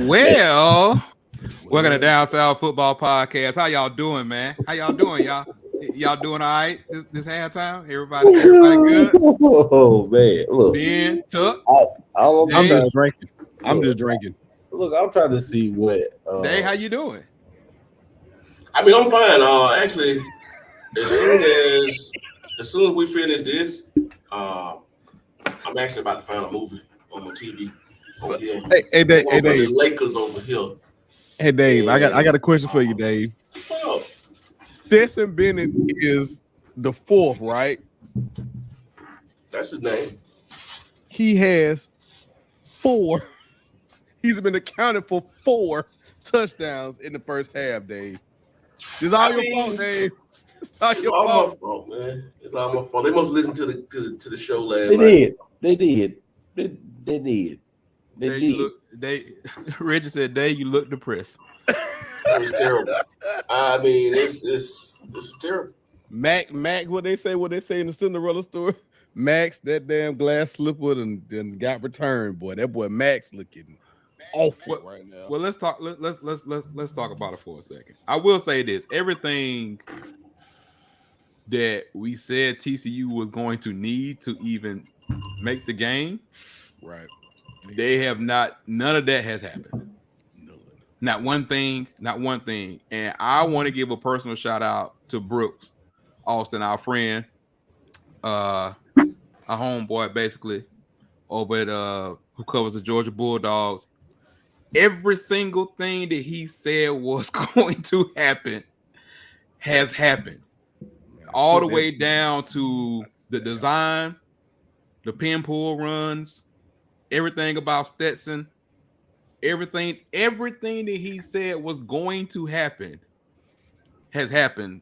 Well, welcome to Down South Football Podcast. How y'all doing, man? How y'all doing, y'all? Y'all doing all right this halftime? Everybody good? Oh man, look, Ben, Tuck, I'm Dave. just drinking. I'm just drinking. Look, I'm trying to see what. Dave, how you doing? I mean, I'm fine. Actually, as soon as we finish this, I'm actually about to find a movie on my TV over here. Hey, Dave. The Lakers over here. Hey, Dave. I got a question for you, Dave. Oh, Stetson Bennett is the fourth, right? that's his name. He has 4. He's been accounted for 4 touchdowns in the first half, Dave. It's all your fault, Dave. It's all my fault, man. It's all my fault. They must listen to the show last night. They did. Reggie said, "Dave, you look depressed." It was terrible. I mean, it's terrible. Mac, what they say in the Cinderella story. Max, that damn glass slipper and got returned, boy. That boy Max looking awful right now. Well, let's talk. Let's talk about it for a second. I will say this: everything that we said TCU was going to need to even make the game, right? They have not. None of that has happened. Not one thing. And I want to give a personal shout out to Brooks Austin, our friend, a homeboy, basically, over at who covers the Georgia Bulldogs. Every single thing that he said was going to happen has happened. All the way down to the design, the pin pull runs, everything about Stetson, everything that he said was going to happen has happened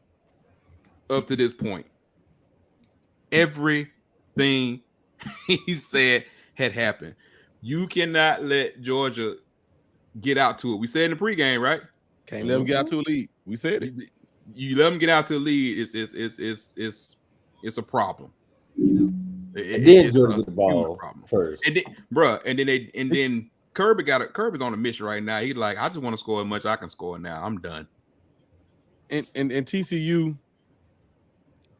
up to this point. Everything he said had happened. You cannot let Georgia get out to it. We said in the pregame, right? Can't let them get out to a lead. We said it. You let them get out to a lead. It's a problem. Then Georgia get the ball first, and then Kirby's on a mission right now. He's like, I just want to score as much as I can score now. I'm done. And TCU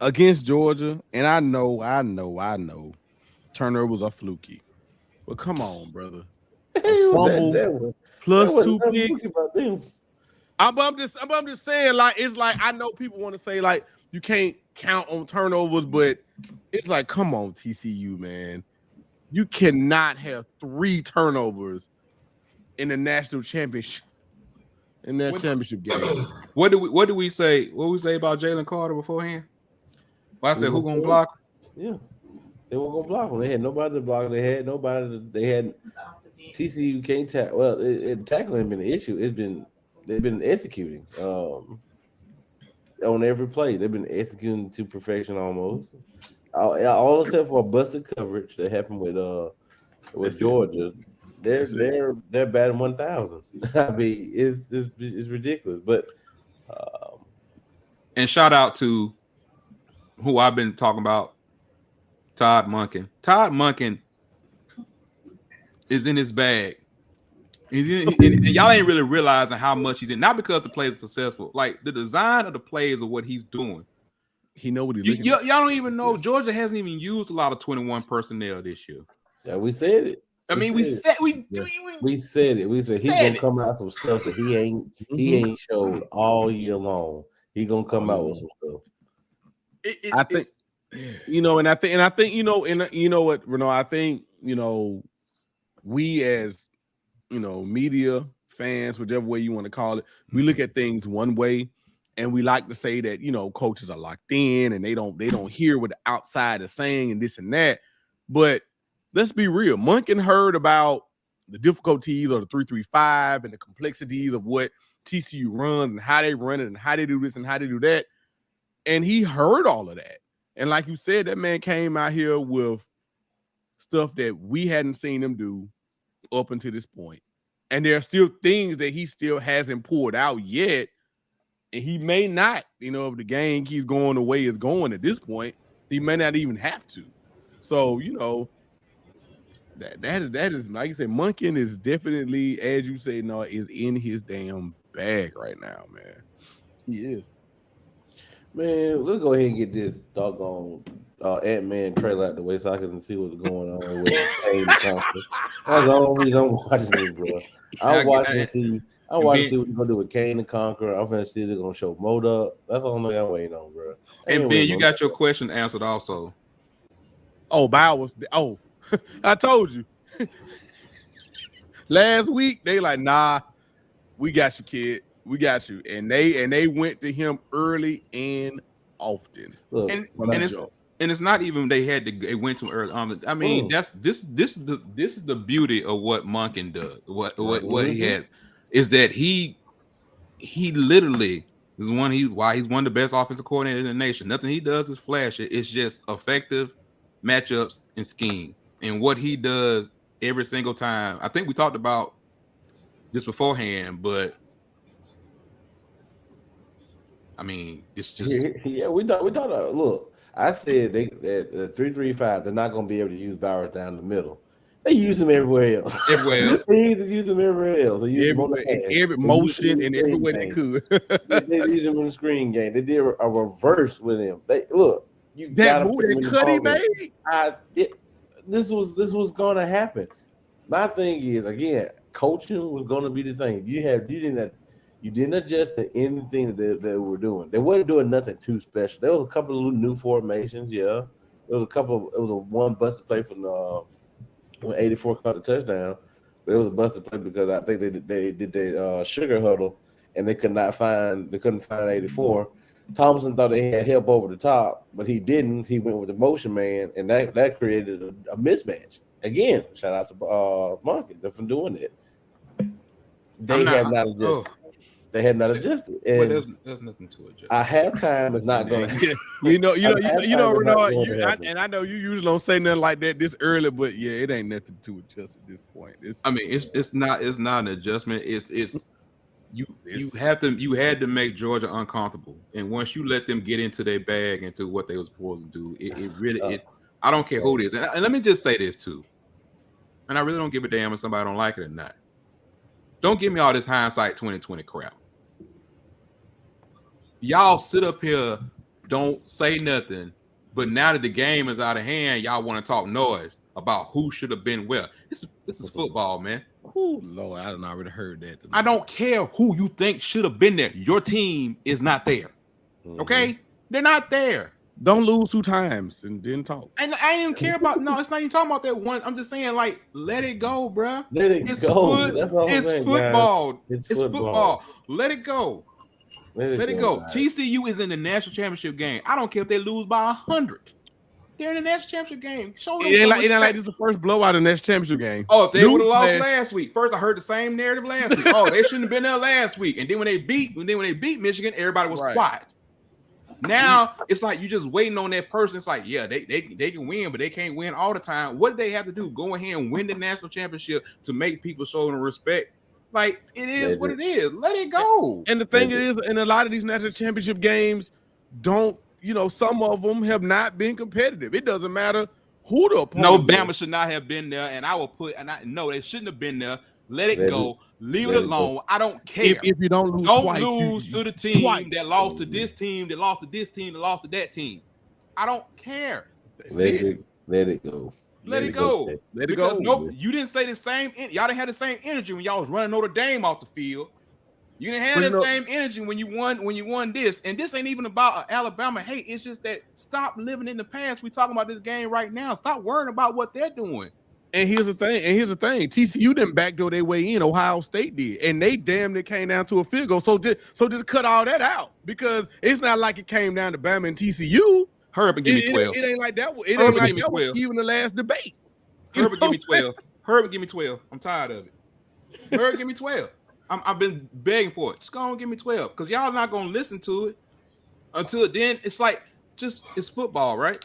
against Georgia, and I know turnovers are fluky, but come on, brother. Fumble plus 2 picks. I'm just saying, like, it's like I know people want to say like you can't count on turnovers, but it's like, come on, TCU, man. You cannot have 3 turnovers in the national championship. In that championship game. What do we say? What we say about Jalen Carter beforehand? Well, I said, who gonna block? Yeah, they were gonna block him. They had nobody to block. They had TCU can't tackle. Well, tackling has been an issue. They've been executing on every play. They've been executing to perfection almost. All except for a busted coverage that happened with Georgia. They're batting 1,000. I mean, it's ridiculous. But and shout out to who I've been talking about, Todd Monken. Todd Monken is in his bag. And y'all ain't really realizing how much he's in. Not because the plays are successful, like the design of the plays of what he's doing. He know what he's y'all don't even know. Georgia hasn't even used a lot of 21 personnel this year. Yeah, we said it. We said it. We said he's gonna come out some stuff that he ain't showed all year long. He gonna come out with some stuff. I think what, Renaud, I think, we as, media fans, whichever way you want to call it, we look at things one way, and we like to say that, coaches are locked in and they don't hear what the outside is saying and this and that. But let's be real. Monken heard about the difficulties of the 3-3-5 and the complexities of what TCU runs and how they run it and how they do this and how they do that. And he heard all of that. And like you said, that man came out here with stuff that we hadn't seen him do up until this point. And there are still things that he still hasn't pulled out yet. And he may not, if the game keeps going the way it's going at this point, he may not even have to. So, That is like you said, Monken is definitely, as you say, no, is in his damn bag right now, man. He is. Man, let's go ahead and get this doggone Ant-Man trailer out the way so I can see what's going on with Kane the Conqueror. That's the only reason I'm watching this, bro. I'm watching to see what they're gonna do with Kane the Conqueror. I'm finna see if they're gonna show Moda. That's the only thing I'm waiting on, bro. And Ben, you got your question answered also. Oh, Bow was. Oh, I told you. Last week they like, nah, we got you, kid. We got you, and they went to him early and often. Look, and it's not even they went to early. I mean, this is the beauty of what Monken does. What he has is that he literally is why he's one of the best offensive coordinators in the nation. Nothing he does is flash. It's just effective matchups and scheme, and what he does every single time. I think we talked about this beforehand, but I mean, it's just we talked about. Look, I said that 3-3-5. They're not going to be able to use Bowers down the middle. They use him everywhere else. They use him everywhere else. They use him on the every motion and everywhere they could. They use him in the screen game. They did a reverse with him. They that move that Cuddy made. This was going to happen. My thing is, again, coaching was going to be the thing. You didn't adjust to anything that they were doing. They weren't doing nothing too special. There was a couple of new formations, yeah. There was one busted play from when 84 caught the touchdown. But it was a busted play because I think they did their sugar huddle and they couldn't find 84. Thompson thought they had help over the top, but he didn't. He went with the motion man, and that created a mismatch. Again, shout out to Monken for doing it. They had not adjusted. They had not adjusted. And there's nothing to adjust. At halftime is not going to. Renard, and I know you usually don't say nothing like that this early, but yeah, it ain't nothing to adjust at this point. It's not an adjustment. You had to make Georgia uncomfortable, and once you let them get into their bag, into what they were supposed to do, it really is. I don't care who it is, and let me just say this too, and I really don't give a damn if somebody don't like it or not. Don't give me all this hindsight 2020 crap. Y'all sit up here, don't say nothing, but now that the game is out of hand, y'all want to talk noise about who should have been where. This is football, man. Oh Lord, I done already heard that. I don't care who you think should have been there. Your team is not there. Okay? They're not there. Don't lose 2 times and then talk. And I didn't care about it's not even talking about that one. I'm just saying, like, let it go, bro. Let it go. It's football. It's football. Let it go. Let it go. TCU is in the national championship game. I don't care if they lose by 100. They're in the national championship game. Show them. It ain't like this is the first blowout in the national championship game. Oh, if they would have lost last week. First, I heard the same narrative last week. Oh, they shouldn't have been there last week. And then when they beat Michigan, everybody was quiet. Now it's like you just waiting on that person. It's like, yeah, they can win, but they can't win all the time. What do they have to do? Go ahead and win the national championship to make people show them respect. Like, it is what it is. Let it go. And the thing is, in a lot of these national championship games, some of them have not been competitive. It doesn't matter who the opponent. No, Bama should not have been there, and I will put. No, they shouldn't have been there. Let it go. Leave it alone. I don't care. If you don't lose, to the team that lost to this team, that lost to this team, that lost to that team. I don't care. Let it go. Let it go. Let it go. Nope, you didn't say the same. Y'all didn't have the same energy when y'all was running Notre Dame off the field. You didn't have that same energy when you won this. And this ain't even about Alabama hate. It's just that stop living in the past. We talking about this game right now. Stop worrying about what they're doing. And here's the thing. TCU didn't backdoor their way in. Ohio State did, and they damn near came down to a field goal. So just cut all that out because it's not like it came down to Bama and TCU. Herbert, give me 12. It ain't like that. It ain't like that was even the last debate. Herbert, give me 12. Herbert, give me 12. I'm tired of it. Herbert, give me 12. I've been begging for it. Just go on, give me 12 because y'all not gonna listen to it until then. It's like it's football, right?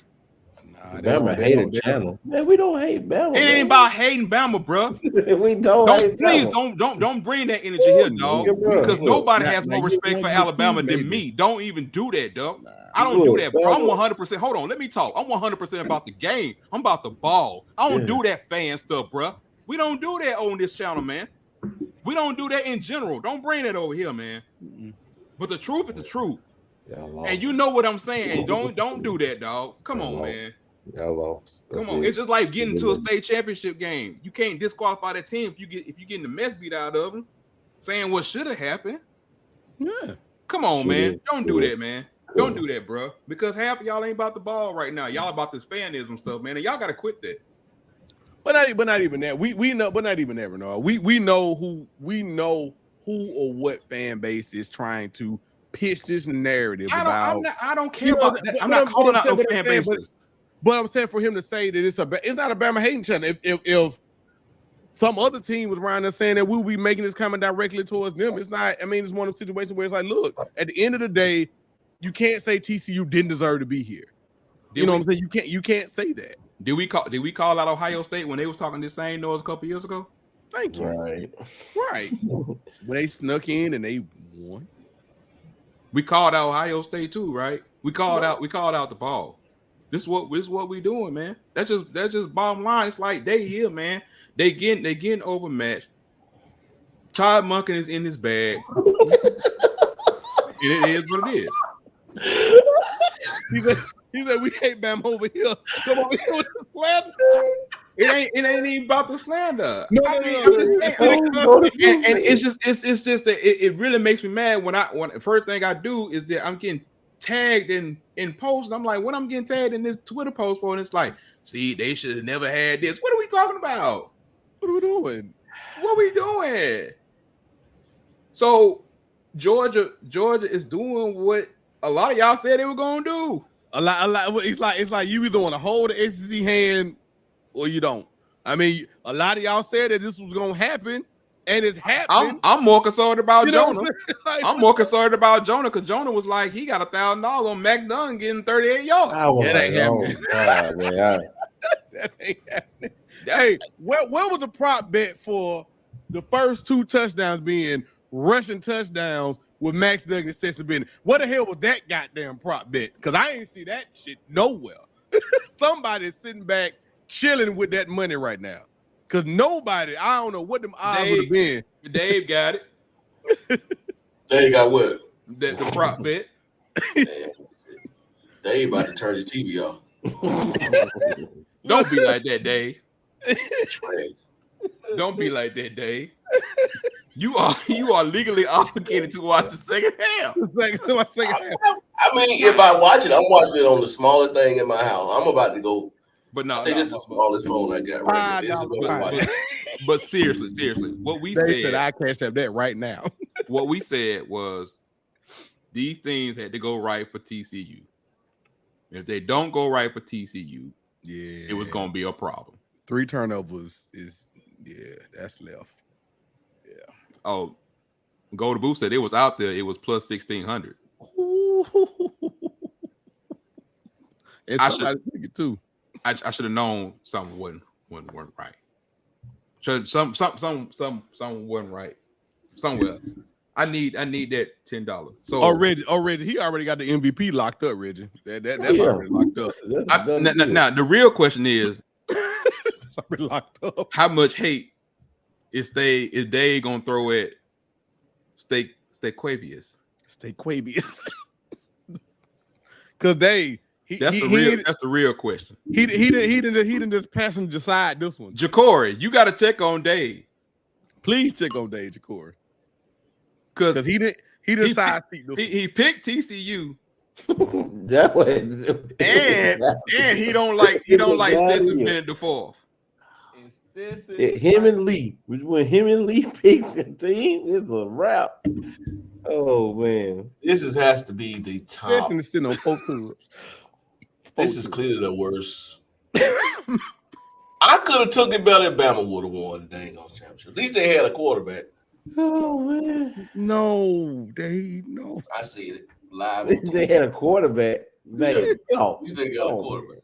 Bama hater channel. Man, we don't hate Bama. It ain't about hating Bama, bro. We don't hate please Bama. don't bring that energy here, dog. Because nobody has more you respect for Alabama than me. Don't even do that, dog. I don't do that, bro. I'm 100%. Hold on, let me talk. I'm 100% about the game. I'm about the ball. I don't do that fan stuff, bro. We don't do that on this channel, man. We don't do that in general. Don't bring that over here, man. But the truth is the truth. And you know what I'm saying. And don't do that, dog. Come on, man. Come on. It's just like getting to a state championship game. You can't disqualify that team if you get the mess beat out of them. Saying what should have happened. Yeah. Come on, man. Don't do that, man. Don't do that, bro. Because half of y'all ain't about the ball right now. Y'all about this fanism stuff, man. And y'all gotta quit that. But not even that. We know, but not even ever know. We know who or what fan base is trying to pitch this narrative about. I don't care about that. I'm not calling out no fan bases. But I'm saying for him to say that it's not a Bama hating channel. If some other team was around there saying that we'll be making this comment directly towards them, it's not. I mean, it's one of those situations where it's like, look, at the end of the day, you can't say TCU didn't deserve to be here. You know what I'm saying? You can't say that. Did we call out Ohio State when they was talking this same noise a couple years ago? Thank you. Right. When they snuck in and they won. We called out Ohio State too, right? We called out the ball. This is what we doing, man. That's just bottom line. It's like they here, man. They getting overmatched. Todd Monken is in his bag. It is what it is. He said we hate Bam over here. Come over here with the slander. It ain't even about the slander. No. And it's just that it really makes me mad when the first thing I do is that I'm getting tagged in posts. I'm like, what I'm getting tagged in this Twitter post for? And it's like, see, they should have never had this. What are we talking about? What are we doing? What are we doing? So Georgia is doing what a lot of y'all said they were gonna do. A lot. It's like you either want to hold the SEC hand or you don't. I mean, a lot of y'all said that this was gonna happen, and it's happening. I'm more concerned about Jonah. I'm more concerned about Jonah because Jonah was like, he got $1,000 on Mac Dunn getting 38 yards. That ain't happening. That ain't happening. Hey, where was the prop bet for the first 2 touchdowns being rushing touchdowns with Max Duggan accessibility? What the hell was that goddamn prop bet? Because I ain't see that shit nowhere. Somebody's sitting back chilling with that money right now. Because nobody, I don't know what them odds would have been. Dave got it. Dave got what? The prop bet. Dave about to turn your TV off. Don't be like that, Dave. Don't be like that, Dave. You are legally obligated to watch the second half. I mean, if I watch it, I'm watching it on the smallest thing in my house. I'm about to go. But no, this is the smallest phone I got right now. But seriously, what we said, I cashed up that right now. What we said was these things had to go right for TCU. If they don't go right for TCU, it was gonna be a problem. 3 turnovers that's left. Yeah. Oh, Go to Booth said it was out there. It was plus 1,600. I should think it too. I should have known something wasn't right. Some wasn't right. Somewhere. I need that $10. So Reggie, he already got the MVP locked up, Reggie. That's already locked up. Now the real question is, it's already locked up. How much hate is they gonna throw at Staquavius? Because that's the real question. He didn't just passenger side this one. Ja'Cory, you got to check on Dave. Please check on Dave Ja'Cory. Because he picked TCU. That way. And he don't like Stetson Bennett the fourth. Him and Lee. When him and Lee picked the team, it's a wrap. Oh man. This has to be the top. Stetson is sitting on 4 tubes. This is clearly the worst. I could have took it better if Bama would have won the dang on championship. At least they had a quarterback. Oh man. No, no. I see it live. They had a quarterback. Man, At least they got a quarterback.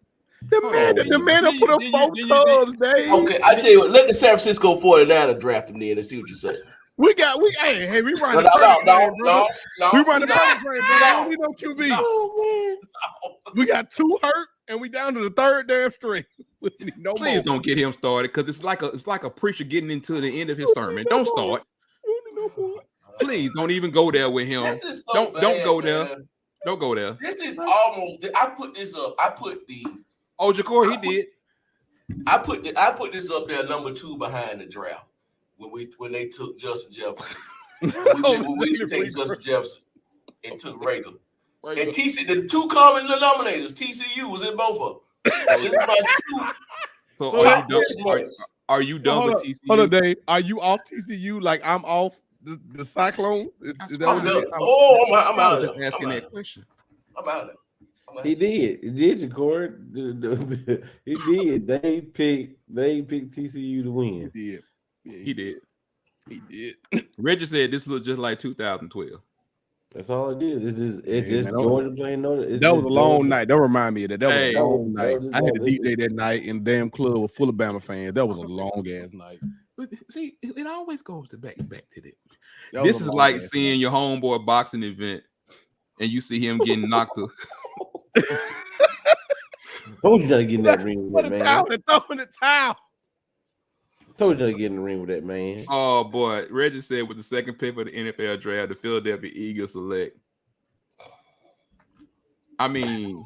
The man will put up 4 tubs, Dave. Okay, I tell you what, let the San Francisco 49ers draft him then and see what you say. We run the perfect train, brother. We run the perfect train, brother. I don't need no QB. Oh, man. We got 2 hurt, and we down to the 3rd damn string. No Please more. don't get him started because it's like a preacher getting into the end of his sermon. Don't start. Please don't even go there with him. This is so don't bad, go man. there. Don't go there. This is almost. I put this up. Oh, Ja'Cory, he did. I put this up there number 2 behind the draft when they took Justin Jefferson. when we take Justin Jefferson and took Rager. And the 2 common denominators, TCU was in both of them. It's about 2. So are you done with TCU? Hold on, Dave. Are you off TCU like I'm off the Cyclone? Is that what it is? I'm out of just there. asking that question. I'm out of there. He did, Ja'Cory. He did. They picked TCU to win. He did. Reggie said this looked just like 2012. That's all it is. It's just Georgia playing. That was a long night. Don't remind me of that. That was a long night. was I had a DJ that night, and the damn club was full of Bama fans. That was a long ass night. But see, it always goes back to that. That This was is a long like ass seeing your homeboy boxing event, and you see him getting knocked up. Told you to get in that ring with that man. Throw in the towel. Told you to get in the ring with that man. Oh boy, Reggie said with the second pick of the NFL draft, the Philadelphia Eagles select. I mean,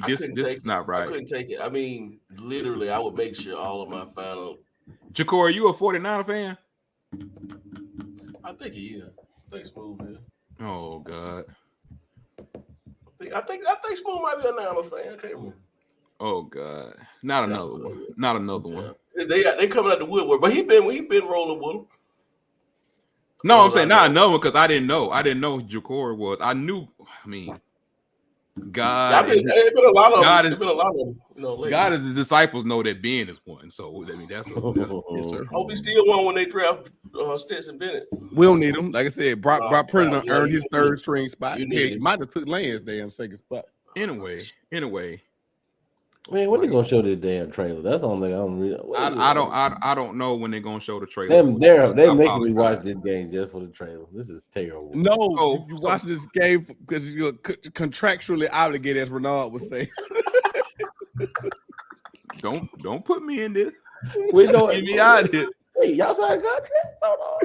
this is not right. I couldn't take it. I mean, literally, I would make sure all of my final. Ja'Cory, you a 49er fan? I think he is. I think Smooth is. Oh God. I think Smooth might be a Niners fan. I can't remember. Oh God. Not another one. Not another one. They coming out the woodwork, but he been rolling with them. No, I'm saying not another one because I didn't know. I didn't know who Ja'Cory was. I knew. I mean, God. There's been a lot of them. You know, God and the disciples know that Ben is one. So I mean, that's yes, sir. Hope he still won when they draft Stetson Bennett. We don't need him. Like I said, Brock Purdy earned his 3rd string spot. He might have took Lance damn 2nd spot. Anyway. Man, when they gonna show this damn trailer? That's the only thing I'm real. I don't know when they're gonna show the trailer. They're making me watch this game just for the trailer. This is terrible. No, you watch this game because you're contractually obligated, as Renard would say. Don't put me in this. We don't Get me out of here. Hey, y'all signed a contract? Hold on.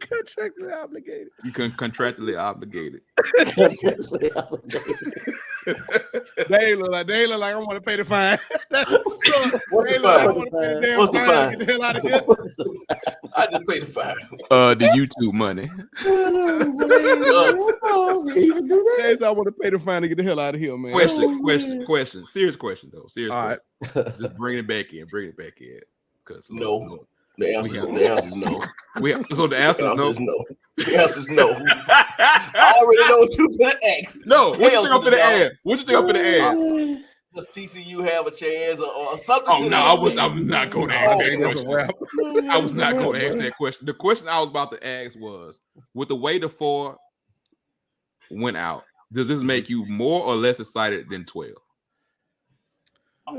Contractually obligated. You can contractually obligated. Contractually obligated. They look like I want to pay the fine. What's the fine? Get the hell out of here. I just paid the fine. The YouTube money. I want to pay the fine to get the hell out of here, man. Question. Serious question though. Serious. All right. Just bring it back in. Because no. The answer is no. So the answer is no. The answer is no. I already know what you're gonna ask. No, what you think I'm gonna ask? What you think I'm gonna ask? Does TCU have a chance or something? Oh no, I was not going to ask that question. I was not going to ask that question. The question I was about to ask was, with the way the 4 went out, does this make you more or less excited than 12? I'm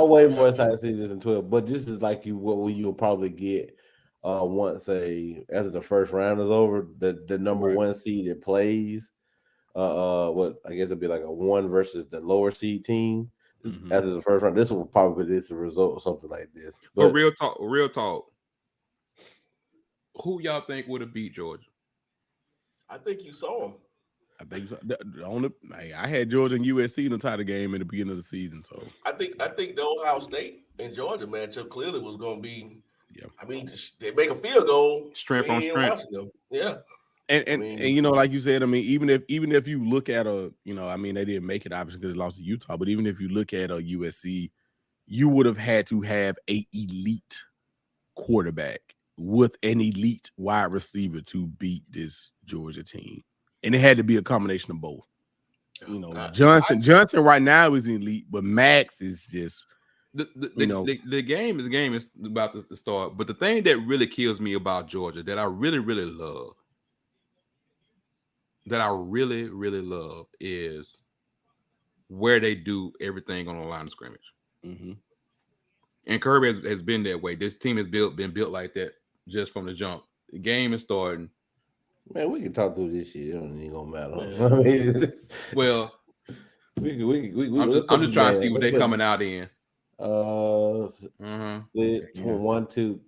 way more excited to see this in 12, but this is like what you'll probably get once after the first round is over, the number 1 seed that plays. What I guess it'd be like a 1 versus the lower seed team after the first round. This will probably be the result of something like this. But real talk. Who y'all think would have beat Georgia? I think you saw him. I think so. I had Georgia and USC in the title game in the beginning of the season. So I think the Ohio State and Georgia matchup clearly was going to be. Yeah, I mean, they make a field goal, strength on strength. Yeah, and you know, like you said, I mean, even if you look at they didn't make it obviously because they lost to Utah. But even if you look at USC, you would have had to have an elite quarterback with an elite wide receiver to beat this Georgia team. And it had to be a combination of both. You know, Johnson right now is elite, but Max is just the game is about to start. But the thing that really kills me about Georgia that I really, really love, that I really, really love is where they do everything on the line of scrimmage. Mm-hmm. And Kirby has been that way. This team has been built like that just from the jump. The game is starting. Man, we can talk through this shit. It ain't gonna matter. Man. I mean, Well, I'm just trying to see what they're coming out in. Split 1, 2,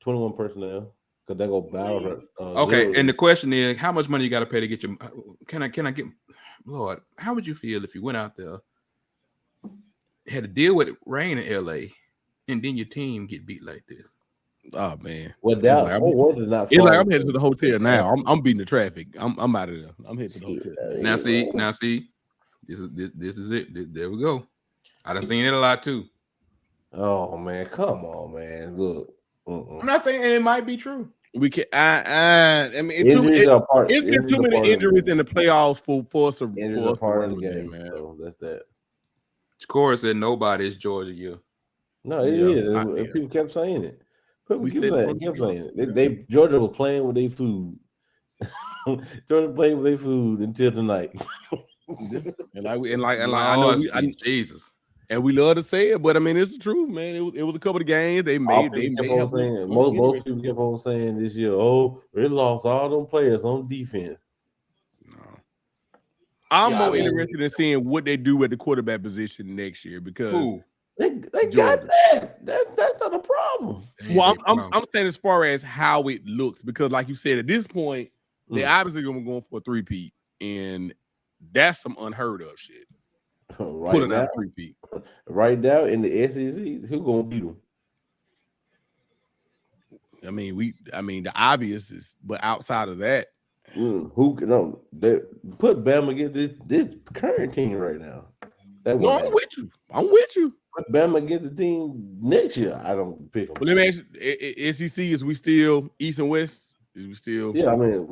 21 personnel. Because they go battle. Okay, and the question is, how much money you got to pay to get your? Can I get? Lord, how would you feel if you went out there, had to deal with rain in LA, and then your team get beat like this? Oh man, well, that it's like I'm headed to the hotel now. I'm beating the traffic. I'm out of there. I'm headed to the hotel. Now see, this is it. There we go. I done seen it a lot too. Oh man, come on, man. Look, I'm not saying it might be true. We can. I mean, it's been too many injuries in the playoffs for us to part of the game, man. So that's that. Corey said nobody is Georgia. You. No, it is. People kept saying it. People kept saying it. Georgia was playing with their food. Georgia played with their food until tonight. I know Jesus. And we love to say it, but I mean it's the truth, man. It was a couple of games they made. Most people kept on saying this year, "Oh, they lost all them players on defense." No, I'm more interested in seeing what they do at the quarterback position next year because they got that. That's not a problem. Well, I'm saying as far as how it looks, because like you said, at this point, they obviously going for a 3-peat, and that's some unheard of shit. Right now in the SEC, who gonna beat them? I mean the obvious is, but outside of that, who no? Put Bama against this current team right now. I'm with you. Put Bama against the team next year. I don't pick them. Well, let me ask you: SEC, is we still East and West? Is we still? Yeah, I mean,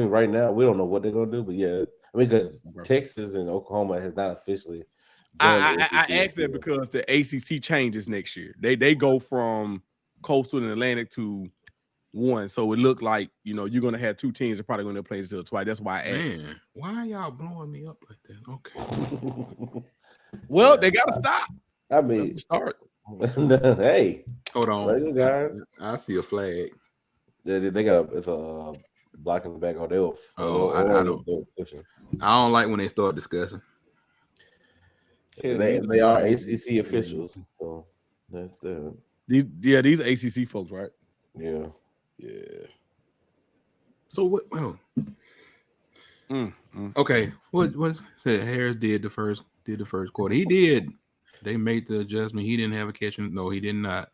right now we don't know what they're gonna do, but yeah. I mean, because Texas and Oklahoma has not officially. I asked that because the ACC changes next year. They go from Coastal and Atlantic to one, so it looked like you're going to have two teams that are probably going to play until twice. That's why I asked. Man, why are y'all blowing me up like that? Okay. Well, they got to stop. I mean, start. Hey, hold on, guys. I see a flag. They got it's a blocking the back. I don't like when they start discussing. They are ACC officials, so that's the these ACC folks, right? Yeah. So what? Okay. What said Harris did the first quarter? He did. They made the adjustment. He didn't have a catch. No, he did not.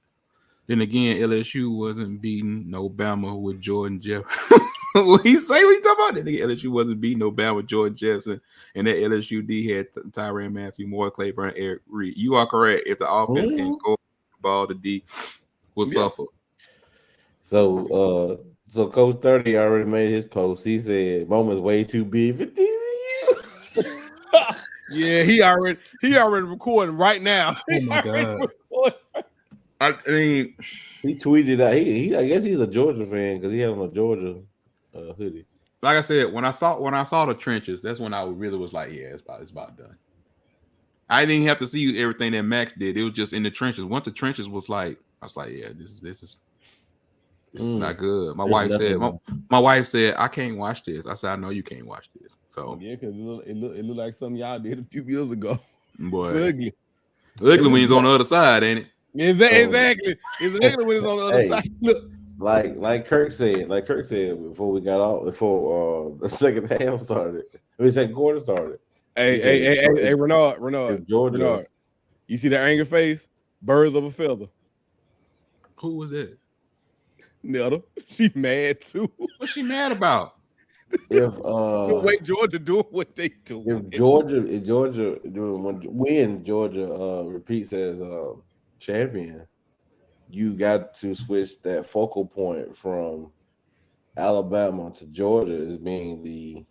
Then again, LSU wasn't beating no Bama with Jordan Jefferson. What he say? What you talking about? That LSU wasn't beating no Bama with Jordan Jefferson, and that LSU D had Tyrann Matthew, Moore Claiborne, Eric Reed. You are correct. If the offense can't score the ball, the D will suffer. So Coach 30 already made his post. He said Moment's way too big for TCU. Yeah, he already recording right now. Oh my God. I mean, he tweeted out. I guess he's a Georgia fan because he had on a Georgia hoodie. Like I said, when I saw the trenches, that's when I really was like, yeah, it's about done. I didn't have to see everything that Max did. It was just in the trenches. Once the trenches was like, I was like, yeah, this is not good. My wife said, I can't watch this. I said, I know you can't watch this. So yeah, because it looked like something y'all did a few years ago. Boy, it's ugly when it's on the other side, ain't it? Exactly when it's on the other side. Look. Like Kirk said before we got off, before the second half started, second quarter started. Hey, Renard, you see that angry face? Birds of a feather. Who was that? Netta. She mad too. What's she mad about? If wait, Georgia doing what they do. If Georgia when Georgia repeats as champion, you got to switch that focal point from Alabama to Georgia as being the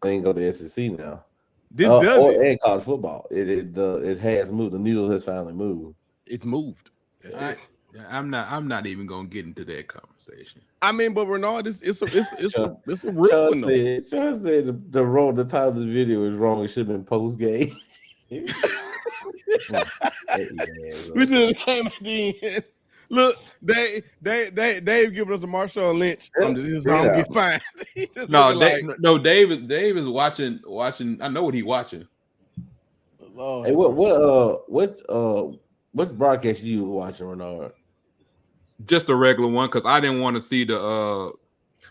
thing of the SEC now. This does it. And college football. It has moved. The needle has finally moved. It's moved. That's it. I'm not even gonna get into that conversation. I mean, but Renard, it's a real Sean one though. said the title of this video is wrong. It should have been post game. We just came at the end. Look, Dave giving us a Marshawn Lynch. This is how I'm get fined. No, Dave is watching. I know what he's watching. Hey, what broadcast you watching, Renard? Just a regular one because I didn't want to see the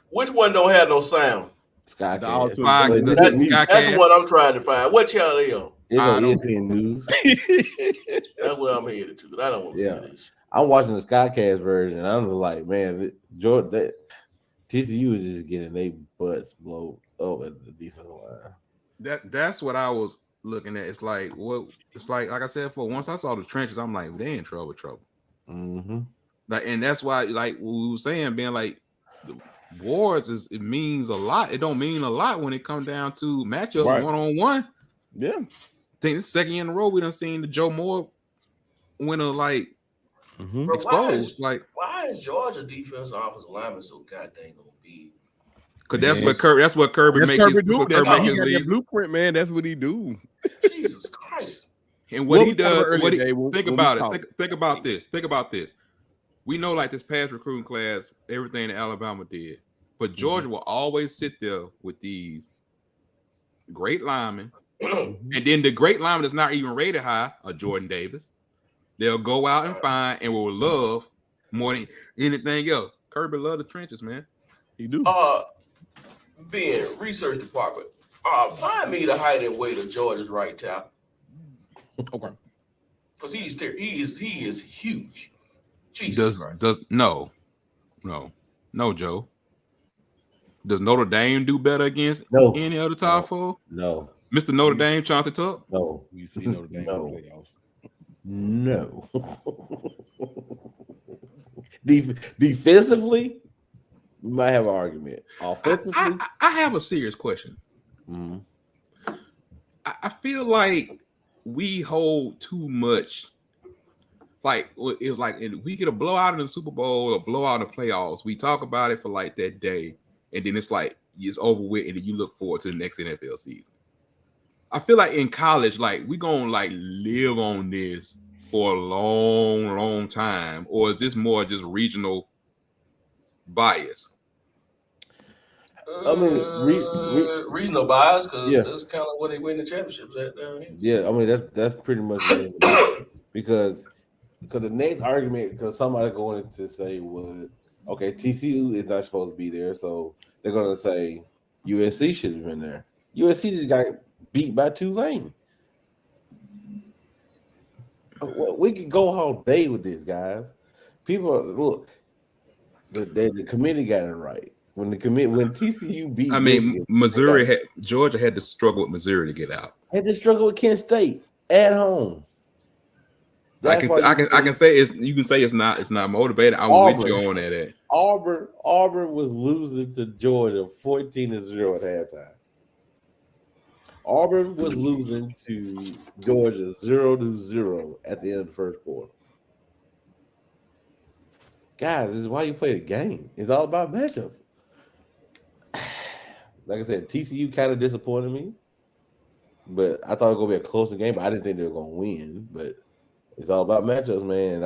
Which one don't have no sound? Skycast. That's what I'm trying to find. What channel they on? It's on ESPN News. That's what I'm headed to. I don't want to see this. I'm watching the Skycast version. I'm like, man, TCU is just getting their butts blown up at the defensive line. That's what I was looking at. It's like like I said before. Once I saw the trenches, I'm like, they in trouble. Mm-hmm. Like, and that's why, like we were saying, being like the wars it means a lot. It don't mean a lot when it comes down to matchup one-on-one. Yeah. I think this second year in a row we done seen the Joe Moore winner like exposed. Why is Georgia defense offensive lineman so goddamn gonna be? Because that's what Kirby makes. He got that blueprint, man. That's what he do. Jesus Christ! And what he does, think about this. Think about this. We know, like this past recruiting class, everything that Alabama did, but Georgia will always sit there with these great linemen, and then the great lineman that's not even rated high, a Jordan Davis. They'll go out and find and will love more than anything else. Kirby love the trenches, man. He do. Being research department, find me the height and weight of Georgia's right tackle. Okay. Because he is huge. Jesus Christ. No, Joe. Does Notre Dame do better against any other top four? No. Mr. Notre Dame, Chauncey Tuck? No. We see Notre Dame playoffs. No. Defensively, we might have an argument. Offensively, I have a serious question. Mm-hmm. I feel like we hold too much. Like it's like if we get a blowout in the Super Bowl or blowout in the playoffs, we talk about it for like that day, and then it's like it's over with, and then you look forward to the next NFL season. I feel like in college, like we gonna like live on this for a long, long time, or is this more just regional bias? I mean, regional bias because that's kind of where they win the championships at down here. Yeah, I mean that's pretty much it. because the next argument, because somebody going to say, well, okay, TCU is not supposed to be there, so they're gonna say USC should have been there. USC just got beat by Tulane. We could go all day with this, guys. People look, the committee got it right. When TCU beat, Michigan, Georgia had to struggle with Missouri to get out. Had to struggle with Kent State at home. I can say it's not motivated. I'm with you on that. Auburn was losing to Georgia 14-0 at halftime. Auburn was losing to Georgia 0-0 at the end of the first quarter. Guys, this is why you play the game. It's all about matchups. Like I said, TCU kind of disappointed me, but I thought it was going to be a closer game, but I didn't think they were going to win. But it's all about matchups, man.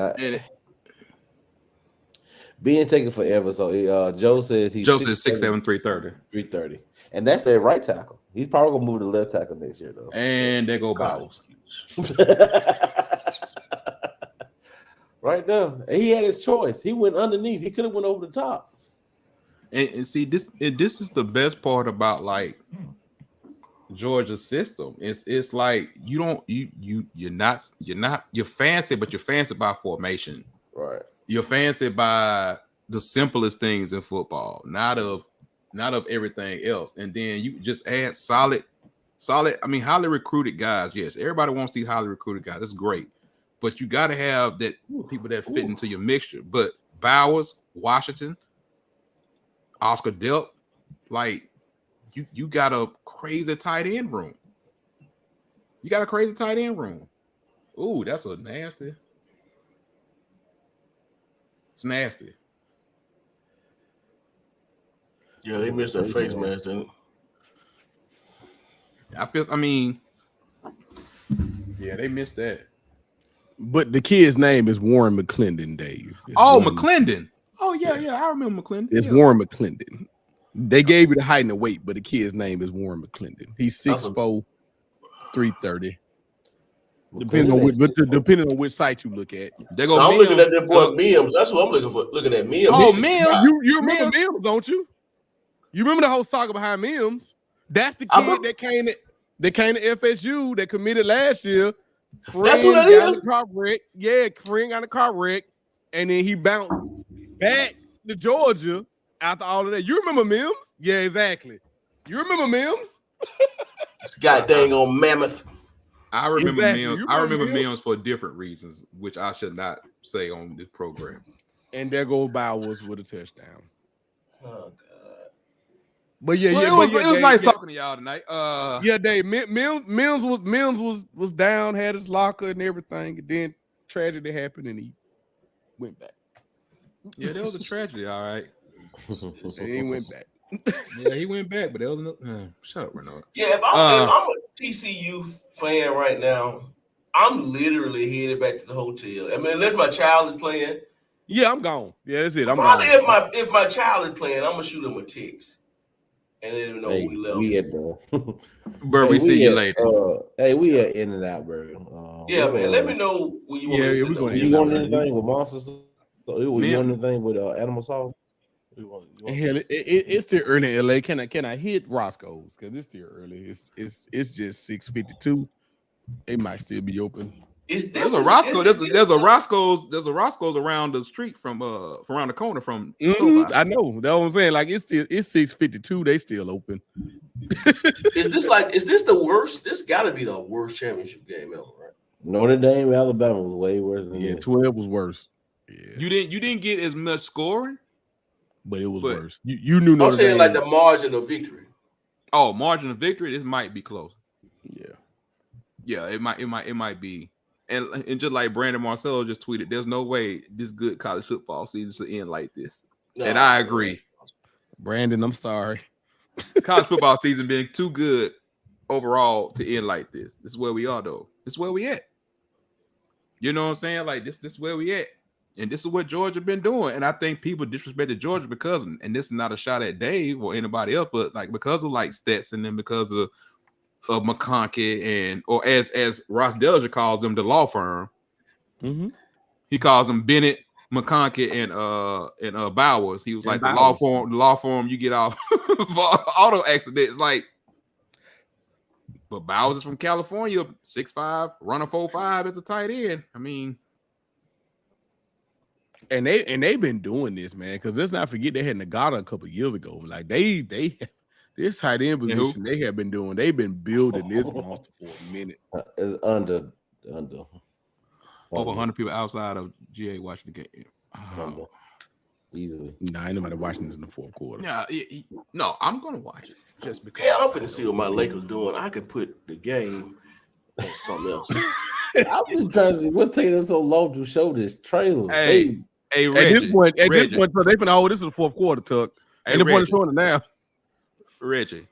Being taken forever. So Joe says 6'7", 330. 330. And that's their right tackle. He's probably going to move to left tackle next year, though. And there go Bowles. Right there. And he had his choice. He went underneath. He could have went over the top. And see, this is the best part about like Georgia's system. It's like you're fancy, but you're fancy by formation. Right. You're fancy by the simplest things in football, not of everything else. And then you just add solid, highly recruited guys. Yes, everybody wants these highly recruited guys. That's great. But you got to have that people that fit into your mixture. But Bowers, Washington, Oscar Delp, like you got a crazy tight end room. Ooh, that's a nasty. It's nasty. Yeah, they missed that face mask, didn't I mean, yeah, they missed that. But the kid's name is Warren McClendon, Dave. It's Warren McClendon. Oh yeah, I remember McClendon. It's Warren McClendon. They gave you the height and the weight, but the kid's name is Warren McClendon. He's 6'4", 330. Depending on which site you look at. I'm looking at that boy Mims. That's what I'm looking for. Looking at Mims. Oh, Mims. You remember Mims, don't you? You remember the whole saga behind Mims? That's the kid that came to FSU that committed last year. That's who that is. Friend got a car wreck, and then he bounced back to Georgia after all of that. You remember Mims? Yeah, exactly. You remember Mims? This god dang on Mammoth. I remember Mims. I remember Mims for different reasons, which I should not say on this program. And there goes Bowers with a touchdown. Oh God. But yeah, it was nice talking to y'all tonight. Dave. Mims was down, had his locker and everything, and then tragedy happened, and he went back. Yeah, there was a tragedy, all right. And he went back. Yeah, he went back, but there was no. Shut up, Renaud. Yeah, if I'm a TCU fan right now, I'm literally headed back to the hotel. I mean, unless my child is playing. Yeah, I'm gone. Yeah, that's it. I'm probably gone. if my child is playing, I'm gonna shoot him a text. And they didn't know we left. We at the Bro, we see you later. We at In-N-Out Burger. Yeah, man. Let me know when you want to sit down. You want anything with monsters? You want anything with animal sauce? Hell, it's still early in LA. Can I hit Roscoe's? Because it's still early. It's just 6:52. They might still be open. There's a Roscoe's around the street from around the corner from. I know. That's what I'm saying. Like it's 6:52. They still open. Is this the worst? This got to be the worst championship game ever, right? Notre Dame, Alabama was way worse than this. 12 was worse. Yeah. You didn't get as much scoring, but it was worse. You knew Notre I'm saying Dame. like the margin of victory. Oh, margin of victory. This might be close. Yeah, it might be. And just like Brandon Marcello just tweeted, there's no way this good college football season to end like this. No, and I agree. Brandon, I'm sorry. College football season being too good overall to end like this. This is where we are, though. This is where we at. You know what I'm saying? Like this is where we at. And this is what Georgia been doing. And I think people disrespected Georgia because, and this is not a shot at Dave or anybody else, but like because of like Stetson and because of McConkey or as Ross Dellinger calls them, the law firm. Mm-hmm. He calls them Bennett, McConkey, and Bowers. He was like the law firm you get off for auto accidents. Like, but Bowers is from California, 6'5", running 4.5 as a tight end. I mean, and they've been doing this, man. Because let's not forget they had Nagata a couple years ago. Like they this tight end position they have been doing. They've been building this monster for a minute. It's under over 100 people outside of GA watching the game. Easily. Nah, ain't nobody watching this in the fourth quarter. Yeah, no, I'm gonna watch it just because. Yeah, I'm gonna see what my Lakers doing. I can put the game on something else. I've been trying to see what taking them so long to show this trailer. Hey, Reggie, at this point, so they finna hold this is the fourth quarter, Tuck. And the point is showing it now. Reggie,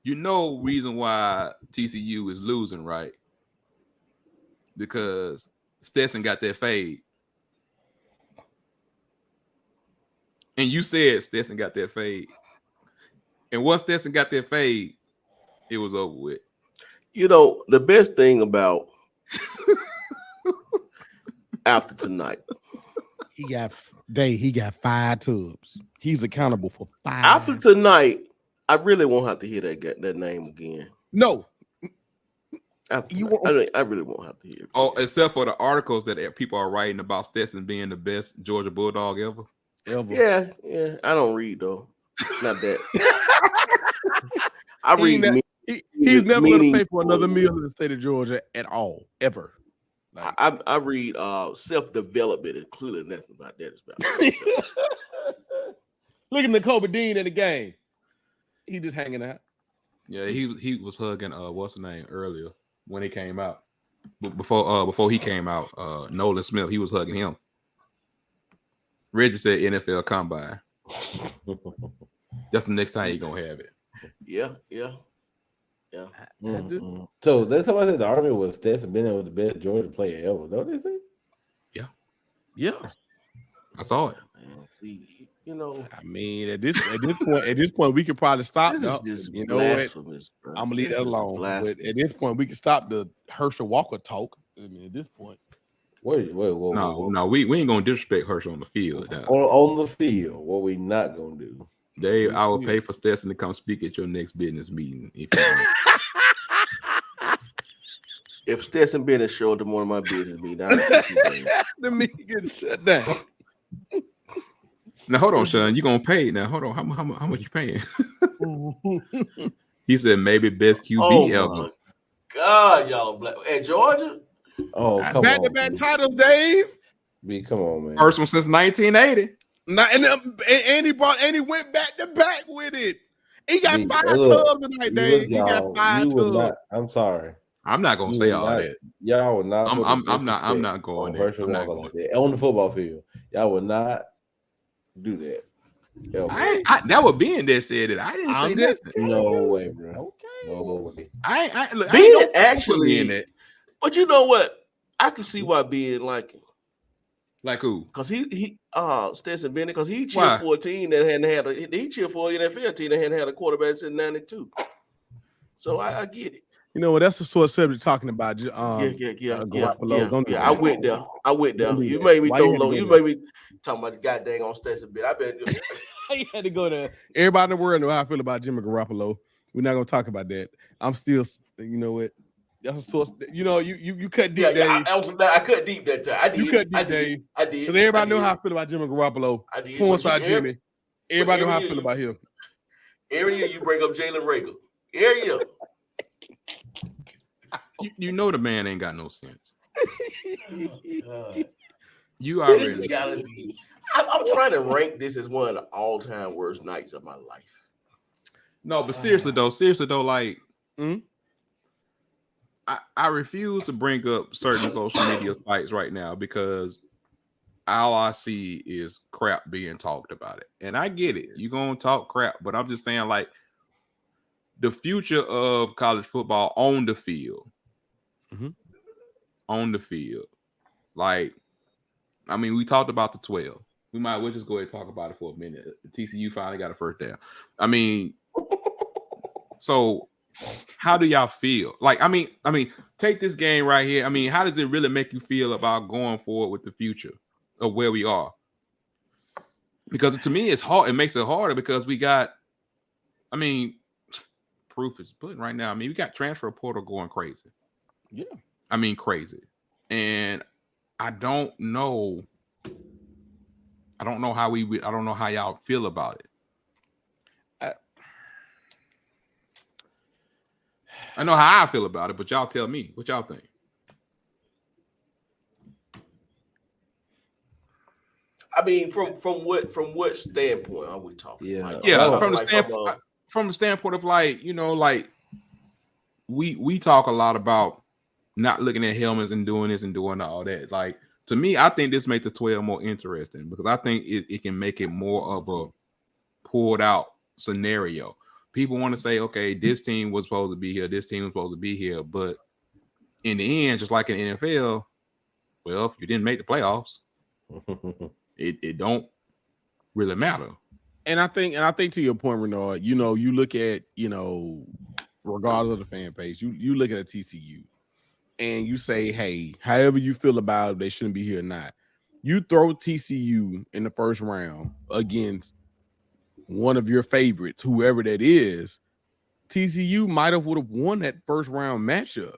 you know reason why TCU is losing, right? Because Stetson got that fade. And you said Stetson got that fade. And once Stetson got that fade, it was over with. You know, the best thing about after tonight. He got 5 tubs. He's accountable for 5. After tonight, I really won't have to hear that name again. No. I really won't have to hear it. Oh, except for the articles that people are writing about Stetson being the best Georgia Bulldog ever. Yeah. I don't read though. Not that. I read. He's never going to pay for another meal in the state of Georgia at all, ever. Like, I read self-development, and clearly nothing about that is about. Look at Kobe Dean in the game. He just hanging out. Yeah, he was hugging what's the name earlier when he came out. Before he came out, Nolan Smith, he was hugging him. Reggie said NFL Combine. That's the next time you're gonna have it. Yeah. So that's somebody said the Army was Stetson Bennett was the best Georgia player ever. Don't they say? Yeah. I saw it. Man, see, you know, I mean, at this point, we could probably stop. this is now. just You know what? blasphemous, bro. I'm gonna leave This that is alone. But blasphemous. at this point, we can stop the Herschel Walker talk. I mean, at this point, Wait. No, we ain't gonna disrespect Herschel on the field. On the field, what we not gonna do? Dave, I will pay for Stetson to come speak at your next business meeting. If you want. If Stetson Bennett showed up to one of my business meetings, let me get shut down. Now hold on, Sean. You gonna pay now? Hold on. How much you paying? He said maybe best QB ever. my God, y'all black at Georgia. Oh, come Back on, to back B. titles, Dave. B, come on, man. First one since 1980. And he went back to back with it. He got B, 5 look, tubs tonight, Look, Dave. He y'all, got 5 you would tubs. not. I'm sorry. I'm not gonna You say would all not- that. Y'all would not. put I'm the not disrespect going on there. Herschel I'm not Walker like that on the football field. Y'all would not do that. Ever. That was Ben that said it. I didn't say nothing. No way, bro. Okay. No way. Look, Ben I ain't gonna actually- put me in that. But you know what? I can see why Ben like him. Like who? Because he Stetson Bennett, because he Why? cheered for a team that hadn't had he cheered for an NFL team that hadn't had a quarterback since '92. So I get it. You know what? That's the sort of subject talking about. Garoppolo. Don't do I that. went there. Don't do You that. made me Why throw you had to low. go You there? made me talking about the goddamn on Stetson Bennett. I bet You had to go there. Everybody in the world know how I feel about Jimmy Garoppolo. We're not gonna talk about that. I'm still, you know what? That's a source. You know, you cut deep, Dave. I cut deep that time. I did. You cut deep, I did. Dave. I did. Because everybody I know did. how I feel about Jimmy Garoppolo. I did. Porn But star you- Jimmy. Everybody know how I every feel year about him. Every year you bring up Jalen Rager. Every year. You know the man ain't got no sense. God. You This already. has gotta be. I'm trying to rank this as one of the all-time worst nights of my life. No, but seriously though, like Mhm. I refuse to bring up certain social media sites right now because all I see is crap being talked about it. And I get it. You're gonna talk crap, but I'm just saying, like, the future of college football on the field. Mhm. On the field. Like, I mean, we talked about the 12. We'll just go ahead and talk about it for a minute. TCU finally got a first down. I mean, so how do y'all feel? Like, I mean, take this game right here. I mean, how does it really make you feel about going forward with the future of where we are? Because to me, it's hard. It makes it harder because we got, I mean, proof is put right now. I mean, we got transfer portal going crazy. Yeah. I mean, crazy. And I don't know how I don't know how y'all feel about it. I know how I feel about it, but y'all tell me what y'all think. I mean, from what standpoint are we talking? Yeah. Like, Yeah, like, from the like standpoint from the standpoint of, like, you know, like we talk a lot about not looking at helmets and doing this and doing all that. Like, to me, I think this makes the 12 more interesting because I think it can make it more of a pulled out scenario. People want to say, okay, this team was supposed to be here, this team was supposed to be here, but in the end, just like in the NFL, well, if you didn't make the playoffs, it don't really matter. And I think to your point, Renard, you know, you look at, you know, regardless of the fan base, you look at a TCU and you say, hey, however you feel about it, they shouldn't be here or not. You throw TCU in the first round against one of your favorites, whoever that is, TCU might have would have won that first round matchup.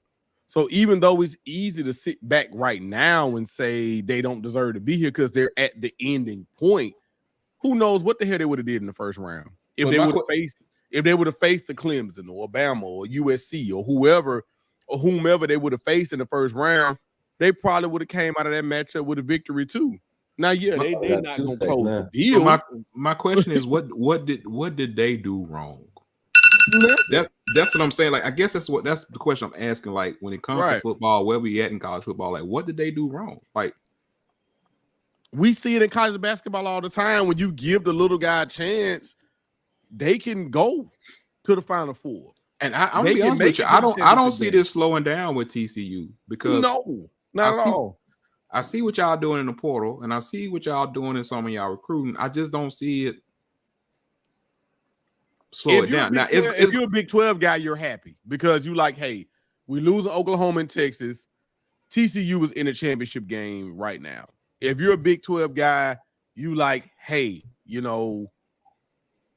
So even though it's easy to sit back right now and say they don't deserve to be here because they're at the ending point, who knows what the hell they would have did in the first round if But they my would have faced the Clemson or Alabama or USC or whoever or whomever they would have faced in the first round. They probably would have came out of that matchup with a victory too. Now, yeah, they got not two gonna sacks close now. the deal. But my question is, what did they do wrong? That's what I'm saying. Like, I guess that's the question I'm asking. Like, when it comes to football, where we at in college football, like, what did they do wrong? Like, We see it in college basketball all the time. When you give the little guy a chance, they can go to the Final Four. And I'm gonna be honest with you, I don't see this slowing down with TCU because no, not at all. I see what y'all doing in the portal, and I see what y'all doing in some of y'all recruiting. I just don't see it slow it down. Now, if you're a Big 12 guy, you're happy because you like, hey, we lose Oklahoma and Texas. TCU is in a championship game right now. If you're a Big 12 guy, you like, hey, you know,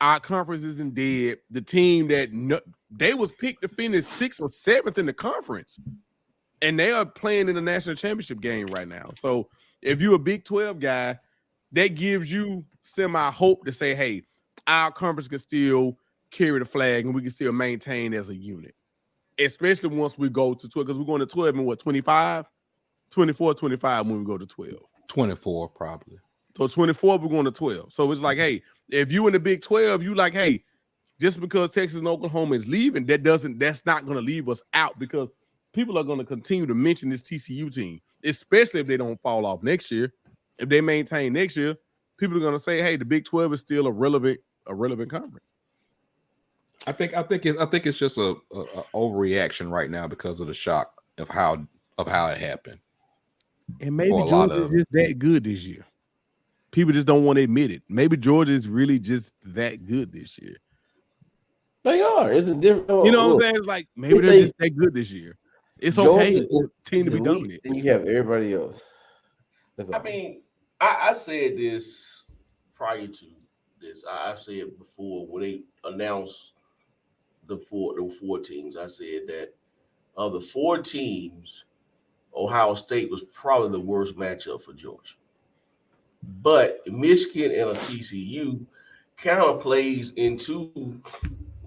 our conference isn't dead. The team that they was picked to finish 6th or 7th in the conference, and they are playing in the national championship game right now. So if you're a Big 12 guy, that gives you semi hope to say, hey, our conference can still carry the flag and we can still maintain as a unit, especially once we go to 12, because we're going to 12 in what, 25, 24, 25 when we go to 12. 24 probably. So 24, we're going to 12. So it's like, hey, if you in the Big 12, you like, hey, just because Texas and Oklahoma is leaving, that's not going to leave us out, because people are going to continue to mention this TCU team, especially if they don't fall off next year. If they maintain next year, people are going to say, hey, the Big 12 is still a relevant conference. I think it's just a overreaction right now because of the shock of how it happened. And maybe Georgia is just that good this year. People just don't want to admit it. Maybe Georgia is really just that good this year. They are. It's a different. You know what I'm saying? It's like maybe they're just that good this year. It's okay for a team to be dominant. And you have everybody else. I mean, I said this prior to this. I've said before when they announced the four teams. I said that of the 4 teams, Ohio State was probably the worst matchup for Georgia. But Michigan and a TCU kind of plays into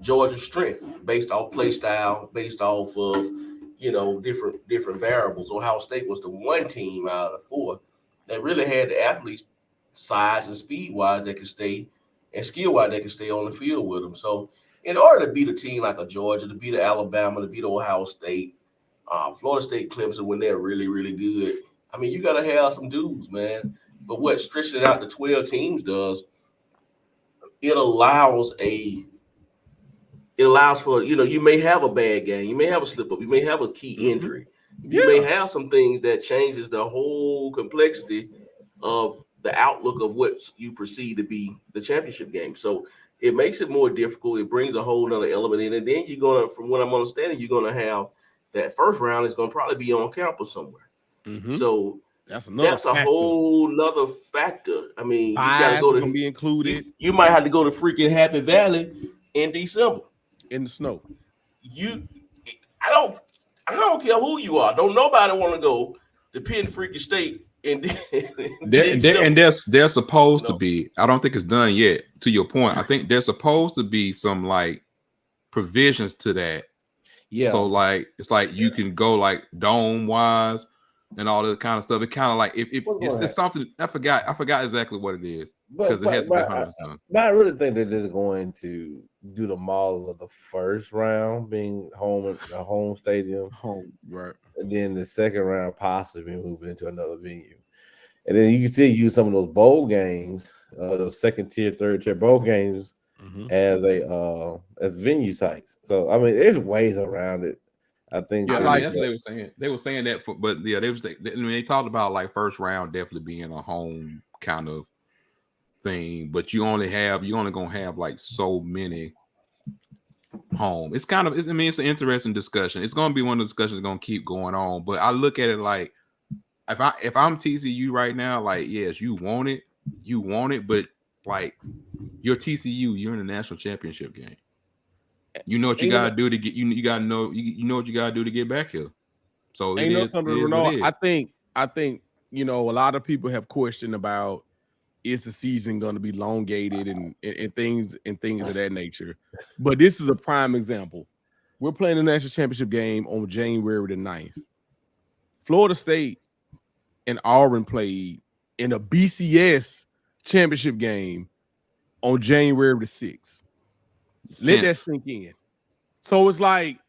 Georgia's strength based off play style, based off of, you know, different variables. Ohio State was the one team out of the 4 that really had the athletes size and speed wise that could stay, and skill wise that could stay on the field with them. So in order to beat a team like a Georgia, to beat a Alabama, to beat Ohio State, Florida State, Clemson, when they're really, really good, I mean, you got to have some dudes, man. But what stretching it out to 12 teams does, it allows for, you know, you may have a bad game, you may have a slip up, you may have a key injury, you may have some things that changes the whole complexity of the outlook of what you perceive to be the championship game. So it makes it more difficult. It brings a whole nother element in, and then you're gonna, from what I'm understanding, you're gonna have that first round is gonna probably be on campus somewhere. So that's a whole nother factor. I mean, you gotta go to be included. You might have to go to freaking Happy Valley in December in the snow. I don't care who you are. Don't nobody want to go to Penn freaking State. And they're supposed to be. I don't think it's done yet. To your point, I think there's supposed to be some like provisions to that. Yeah. So like it's like you can go like dome wise and all that kind of stuff. It kind of like if it's something I forgot exactly what it is because it hasn't been 100%. But I really think they're just going to do the model of the first round being a home stadium, right, and then the second round possibly moving into another venue. And then you can still use some of those bowl games, those second tier, third tier bowl games, as venue sites. So I mean, there's ways around it. I think. Yeah, that's what they were saying. They were saying that, but yeah, they talked about like first round definitely being a home kind of thing. But you're only gonna have like so many home. It's kind of. I mean, it's an interesting discussion. It's gonna be one of the discussions gonna keep going on. But I look at it like. If I'm TCU right now, like yes, you want it, but like you're TCU, you're in the national championship game. You know what you gotta do to get you gotta know you know what you gotta do to get back here. So it is what it is. I think you know a lot of people have questioned about is the season going to be elongated and things of that nature. But this is a prime example. We're playing the national championship game on January the 9th. Florida State and Auburn played in a BCS championship game on January the 6th. Let that sink in. So it's like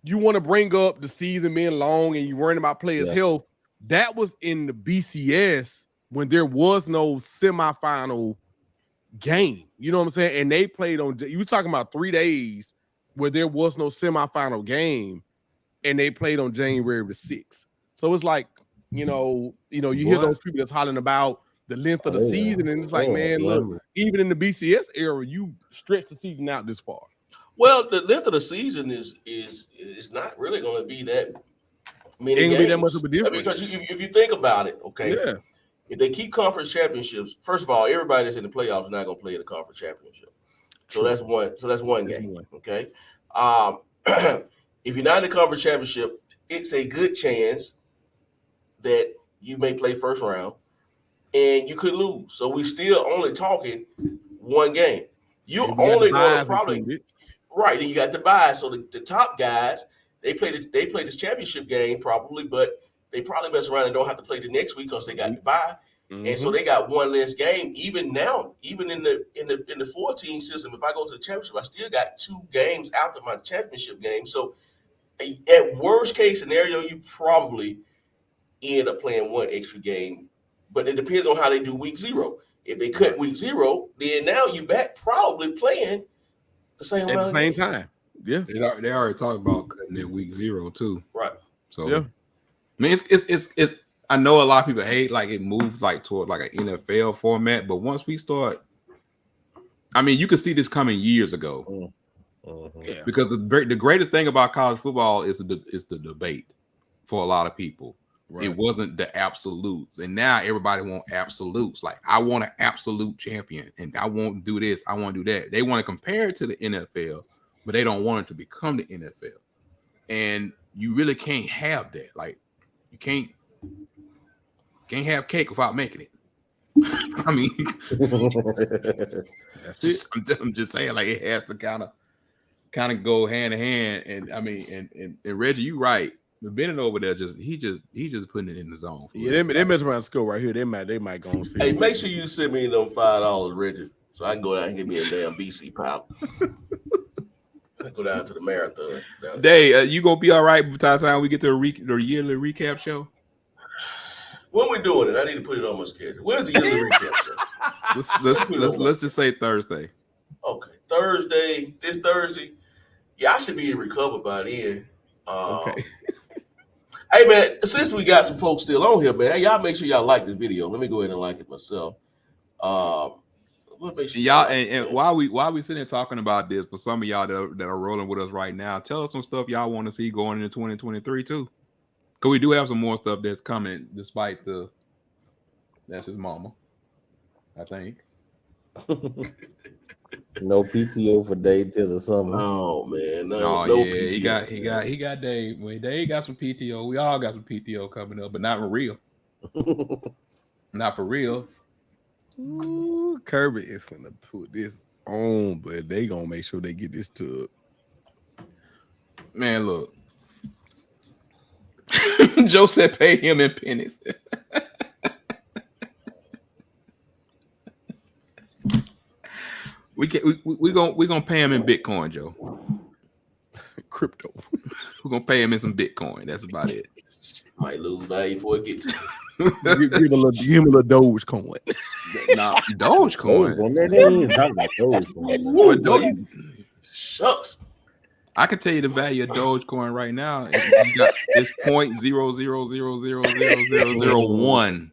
you want to bring up the season being long and you're worrying about players' health. That was in the BCS when there was no semifinal game. You know what I'm saying? And they played on. You were talking about 3 days where there was no semifinal game, and they played on January the 6th. So it's like, you hear those people that's hollering about the length of the season, and it's like, man, look, even in the BCS era, you stretch the season out this far. Well, the length of the season is not really going to be that many Ain't games. gonna be that much of a difference. Because if you think about it, okay, yeah. If they keep conference championships, first of all, everybody that's in the playoffs is not going to play in the conference championship. So that's one. So that's one game. Okay. If you're not in the conference championship, it's a good chance that you may play first round, and you could lose. So we're still only talking one game. You're only going to probably right. And you got the bye. So the top guys they play this championship game probably, but they probably mess around and don't have to play the next week because they got the bye. And so they got one less game. Even now, even in the 14 system, if I go to the championship, I still got 2 games after my championship game. So at worst case scenario, you probably end up playing one extra game. But it depends on how they do week 0. If they cut week 0, then now you back probably playing the same amount at the same time. Yeah, they already talked about cutting it week 0 too. Right. So yeah, I mean it's. I know a lot of people hate like it moves like toward like an NFL format, but once we start, I mean, you could see this coming years ago. Yeah. Because the greatest thing about college football is the debate for a lot of people. Right. It wasn't the absolutes, and now everybody wants absolutes. Like I want an absolute champion, and I won't do this, I want to do that. They want to compare it to the NFL, but they don't want it to become the NFL. And you really can't have that. Like you can't have cake without making it. I mean, I'm just saying, like it has to kind of go hand in hand. And I mean, and Reggie, you right. Bennett over there he just putting it in the zone. Yeah, they mess around the score right here. They might go and see. Hey, make sure you send me them $5, Reggie, so I can go down and get me a damn BC pile. I go down to the marathon. Dave, you gonna be all right by the time we get to the yearly recap show? When we doing it, I need to put it on my schedule. Where's the yearly recap show? Let's just say Thursday. Okay, Thursday. This Thursday. Yeah, I should be recovered by then. Okay. Hey man, since we got some folks still on here, man, hey, y'all make sure y'all like this video. Let me go ahead and like it myself. Make sure y'all and while we sitting here talking about this, for some of y'all that are rolling with us right now, tell us some stuff y'all want to see going into 2023 too. Because we do have some more stuff that's coming, despite that's his mama, I think. No PTO for Dave till the summer. Oh man, no yeah, PTO. he got Dave. Well, Dave got some PTO. We all got some PTO coming up, but not for real. Not for real. Ooh, Kirby is gonna put this on, but they gonna make sure they get this to. Man, look. Joe said pay him in pennies. we gonna pay him in Bitcoin, Joe. Crypto. We're gonna pay him in some Bitcoin. That's about it. Might lose value before it gets to give him a little Dogecoin. Nah, Dogecoin. They ain't even talking about Dogecoin. Shucks. I can tell you the value of Dogecoin right now. It's 0.0000001.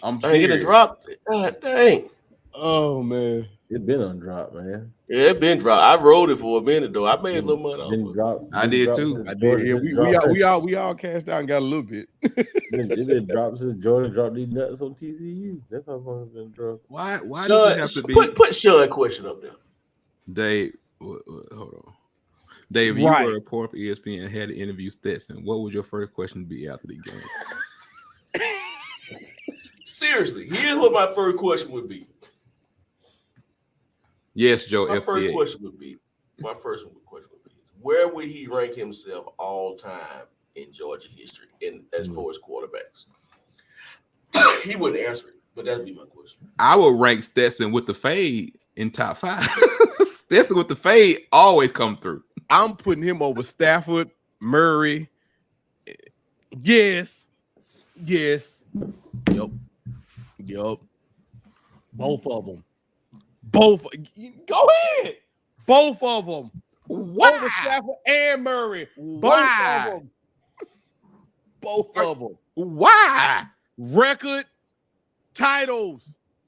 I'm gonna drop. God dang. Oh man, it's been on drop, man. Yeah, it been dropped. I rode it for a minute though. I made a little money off it. I did too. I did. Yeah, we all cashed out and got a little bit. It been dropped since Jordan dropped these nuts on TCU. That's how long it's been dropped. Why Sean, does it have to be? Put Sean question up there. Dave, hold on. Dave, you were a reporter for ESPN and had to interview Stetson. What would your first question be after the game? Seriously, here's what my first question would be. Yes, Joe. My first question would be, where would he rank himself all time in Georgia history as far as quarterbacks? He wouldn't answer it, but that'd be my question. I would rank Stetson with the fade in top 5. Stetson with the fade always come through. I'm putting him over Stafford, Murray. Yes. Yep. Yup. Both of them. Both. Go ahead. Both of them. Why? Over Stafford and Murray. Why? Both of them. Both of them. Why? Record titles.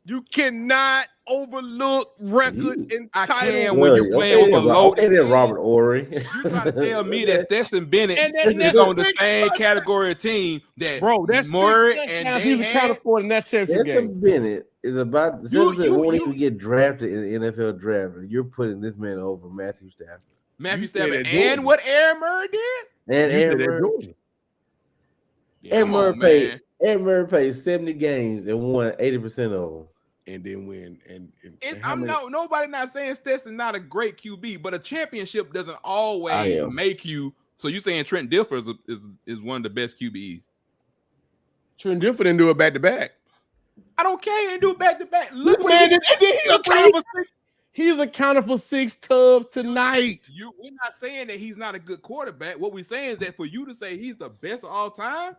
You cannot overlook record and I titles. can when you playing with a loaded then team. Robert Ory. You trying to tell me that Stetson Bennett is that's on the big same touchdown. category of team that Bro, that's Murray six and touchdowns they he's accounted had? for in that championship Stetson game. Bennett is about. You- Stetson Bennett you- won't you- even get drafted in the NFL draft. You're putting this man over Matthew Stafford Matthew You said Stafford that and Georgia. what Aaron Murray did? and You said Aaron that Murray. Georgia. Aaron Come Murray on, played. man. Aaron Murray played 70 games and won 80% of them. And then win. And how I'm many? nobody not saying Stetson not a great QB, but a championship doesn't always am. make you. So you saying Trent Dilfer is one of the best QBs? Trent Dilfer didn't do it back to back. I don't care. He didn't do it back to back. Look This what man he, did, and then he's accounted for 6 tubs tonight. we're not saying that he's not a good quarterback. What we're saying is that for you to say he's the best of all time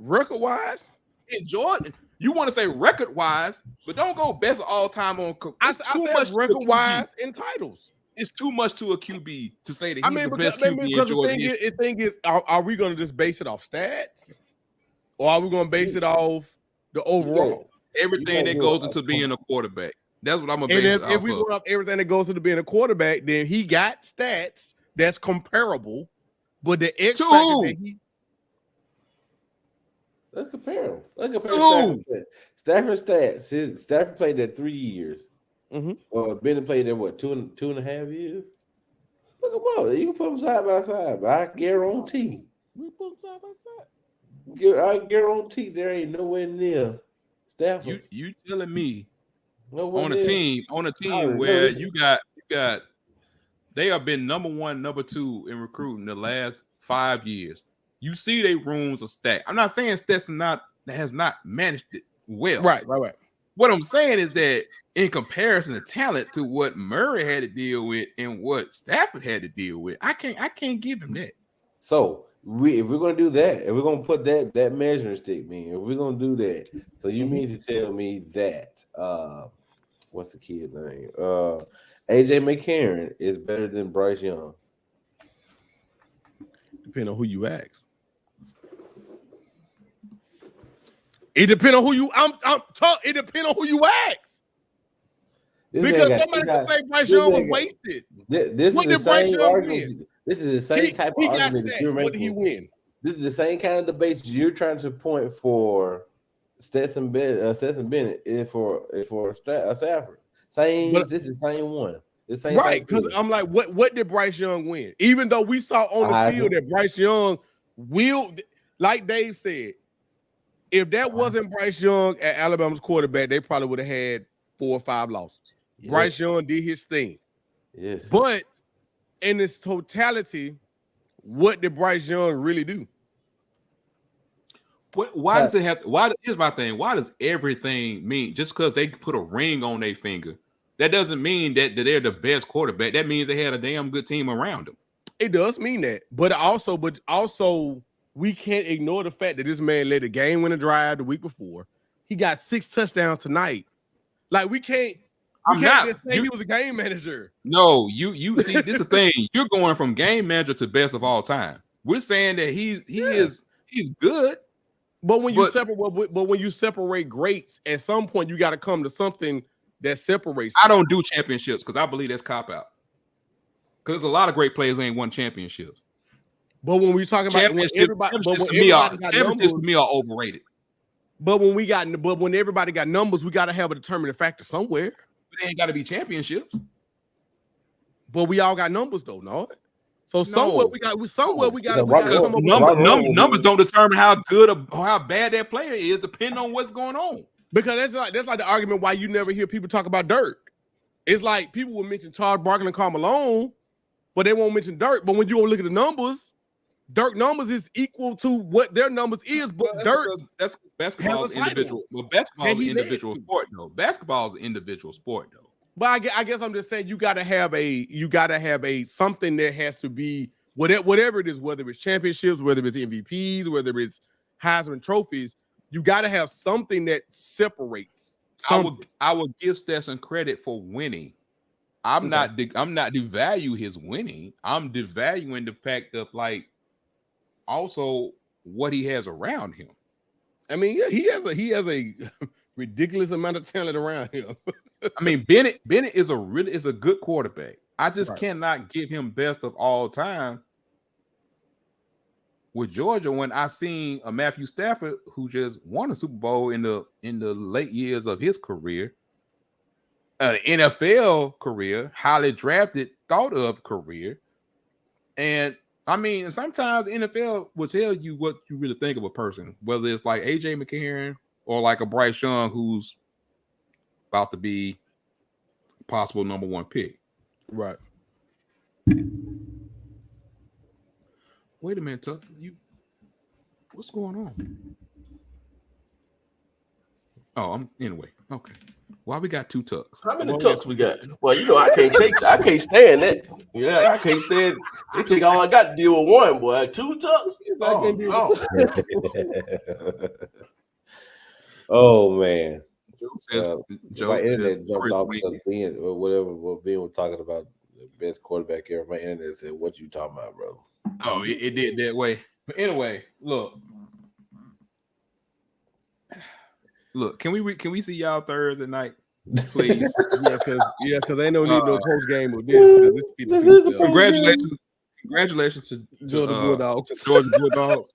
Record wise, in Jordan, you want to say record wise, but don't go best of all time on. I It's said too much to a record QB. wise in titles. It's too much to a QB to say that he's I mean, the because, best QB in Jordan. the thing is, are we going to just base it off stats, or are we going to base it off the overall? Everything that goes into being a quarterback. That's what I'm gonna base And it off if we of. go up everything that goes into being a quarterback, then he got stats that's comparable, but the X To factor who? that he Let's compare them. Let's compare Who? Stafford's stats. Stafford played there 3 years. Mhm. Bennett played there what, two and a half years? Look at both. You can put them side by side, but I guarantee. we put them side by side. I guarantee there ain't nowhere near Stafford. You telling me Nowhere on a near. team already where know you got they have been number 1, number 2 in recruiting the last 5 years. You see they rooms are stacked. I'm not saying Stetson has not managed it well. Right. What I'm saying is that in comparison to talent to what Murray had to deal with and what Stafford had to deal with, I can't give him that. So if we're gonna do that, if we're gonna put that measuring stick, if we're gonna do that, so you mean to tell me that what's the kid's name? AJ McCarron is better than Bryce Young. Depending on who you ask. It depends on who you. It depends on who you ask. Because somebody can say Bryce Young was wasted. This What is the did Bryce same Young argument. win? This is the same type of He got argument that you're stats. What did he making. win? This is the same kind of debates you're trying to point for Stetson Bennett is for Stafford. This is the same one. The same Right, because I'm like, what did Bryce Young win? Even though we saw on the field that Bryce Young will, like Dave said, if that wasn't Bryce Young at Alabama's quarterback, they probably would have had 4 or 5 losses. Yes. Bryce Young did his thing. Yes. But in its totality, what did Bryce Young really do? Why does it have? Here's my thing. Why does everything mean just because they put a ring on their finger? That doesn't mean that they're the best quarterback. That means they had a damn good team around them. It does mean that, but also, we can't ignore the fact that this man led the game-winning drive the week before. He got 6 touchdowns tonight. Like we can't just say he was a game manager. No, you see, this is the thing. You're going from game manager to best of all time. We're saying that he's good. But when you separate greats, at some point you got to come to something that separates. I don't do championships because I believe that's cop out. Because there's a lot of great players who ain't won championships. But when we're talking about championships to me are overrated. But when everybody got numbers, we got to have a determining factor somewhere. But they ain't got to be championships. But we all got numbers though, no? So somewhere we got because numbers don't determine how good or how bad that player is, depending on what's going on. Because that's like the argument why you never hear people talk about Dirk. It's like people will mention Charles Barkley and Karl Malone, but they won't mention Dirk. But when you go look at the numbers, Dirk numbers is equal to what their numbers is. But that's basketball is individual. Well, basketball is an individual sport, though. Basketball is an individual sport, though. But I guess I'm just saying you gotta have a something that has to be whatever it is, whether it's championships, whether it's MVPs, whether it's Heisman trophies. You got to have something that separates. I would give Stetson credit for winning. I'm not devalue his winning. I'm devaluing the fact of like also what he has around him. I mean, yeah, he has a ridiculous amount of talent around him. I mean, Bennett is a good quarterback. I just cannot give him best of all time with Georgia when I seen a Matthew Stafford who just won a Super Bowl in the late years of his career, an NFL career, highly drafted, thought of career. And I mean, sometimes the NFL will tell you what you really think of a person, whether it's like AJ McCarron or like a Bryce Young who's about to be possible number one pick. Right. Wait a minute, Tuck. What's going on? Oh, anyway. Okay. Why we got two Tucks? How many Tucks we got? Well, you know, I can't stand that. Yeah, I can't stand. They take all I got to deal with one, boy. 2 Tucks? Oh man. Joe my internet jumped off because Ben or whatever what Ben was talking about the best quarterback ever. My internet said, "What you talking about, bro?" Oh, it did that way. But anyway, look. Can we see y'all Thursday night, please? because ain't no need no post game with this. Congratulations to Georgia Bulldogs. Georgia Bulldogs.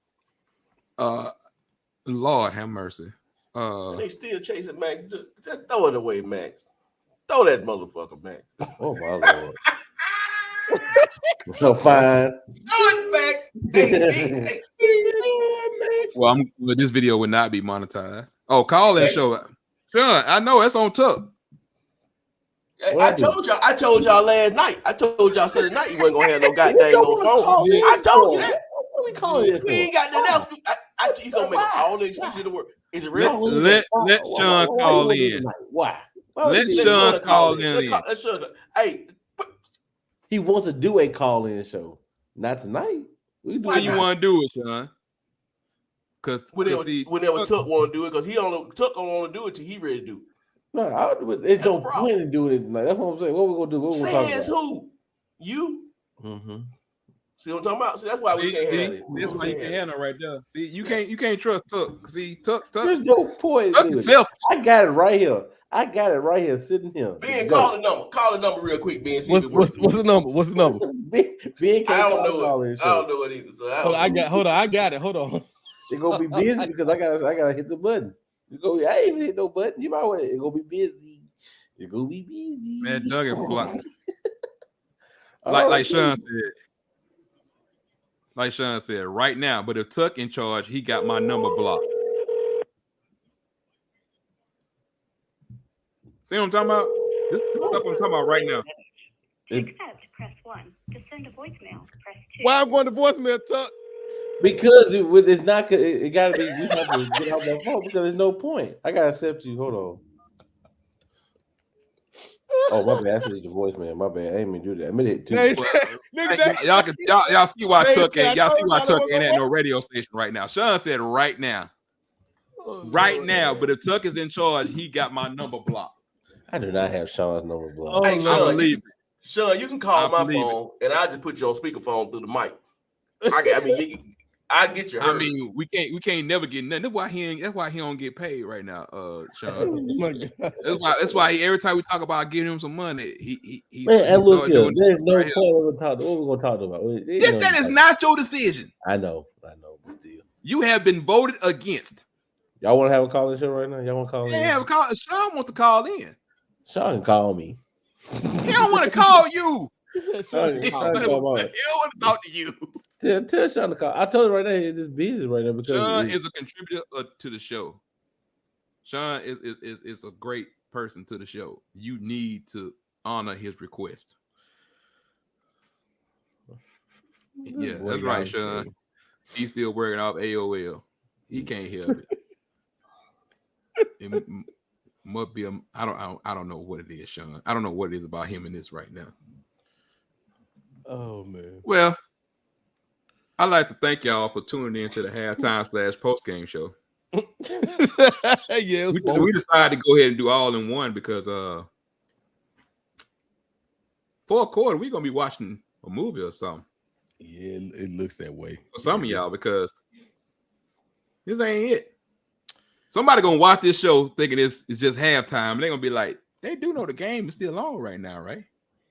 Lord have mercy. They still chasing Max. Just throw it away, Max. Throw that motherfucker, Max. Oh my Lord. So fine. Max. Hey. Well, this video would not be monetized. Oh, call in show. Sean, I know it's on Tuck. I told y'all last night. I told y'all Sunday night you wasn't gonna have no goddamn no phone. I told you that. What we calling it? We ain't got nothing else. You gonna make all the excuses in the world. Is it real? Let Sean call in. Why? Let Sean call in. Hey, he wants to do a call-in show. Not tonight. Why you want to do it, Sean? Because whenever Tuck want to do it, because Tuck don't want to do it till he ready to do it. No, there's no point in doing it tonight. That's what I'm saying. What we gonna do? What we gonna talk about? Who? You? Mm-hmm. See what I'm talking about? See, that's why we can't have it. That's why you can't have it right there. See, you can't trust Tuck. See, Tuck. There's no point. Tuck is selfish. I got it right here, sitting here. Ben, call the number. Call the number real quick, Ben. What's the number? What's the number? Ben I don't know it. I don't know it either. So I got it. Hold on. It's gonna be busy because I gotta hit the button. I ain't hit no button. You might want it. It's gonna be busy. It's gonna be busy. Man, Doug and Flock. Like Sean said. Like Sean said, right now. But if Tuck in charge, he got my number blocked. See what I'm talking about? This stuff I'm talking about right now. To accept, press 1. To send a voicemail, press 2. Why I'm going to voicemail, Tuck? Because it's not. It gotta be. We have to get out that phone because there's no point. I gotta accept you. Hold on. Oh my bad. I said your voicemail. My bad. I didn't even do that. I mean it too. Y'all see why Tuck ain't. Y'all see why Tuck ain't at no radio station right now. Sean said right now. Right now. But if Tuck is in charge, he got my number blocked. I do not have Sean's number blocked. Hey, I believe it. Sean, you can call my phone and I'll just put you on speakerphone through the mic. I get your hurt. I mean, we can't never get nothing. That's why he don't get paid right now, Sean. That's why every time we talk about giving him some money, he's look here. There's no point of talking. What we're gonna talk about? That is not your decision. I know, but still, you have been voted against. Y'all want to have a call-in show right now? Y'all want to call in? Yeah, Sean wants to call in. Sean can call me. He don't want to call you. Sean He don't want to talk to you. Tell Sean to call. I told you right now he's just busy right now because Sean is a contributor to the show. Sean is a great person to the show. You need to honor his request. Yeah, that's right, Sean. He's still working off AOL. He can't help it. It must be I don't know what it is, Sean. I don't know what it is about him in this right now. Oh man. Well, I'd like to thank y'all for tuning in to the halftime /postgame show. Yeah, we decided to go ahead and do all in one because fourth quarter we're gonna be watching a movie or something. Yeah, it looks that way For some of y'all because this ain't it. Somebody gonna watch this show thinking it's just halftime. They're gonna be like, they do know the game is still on right now, right?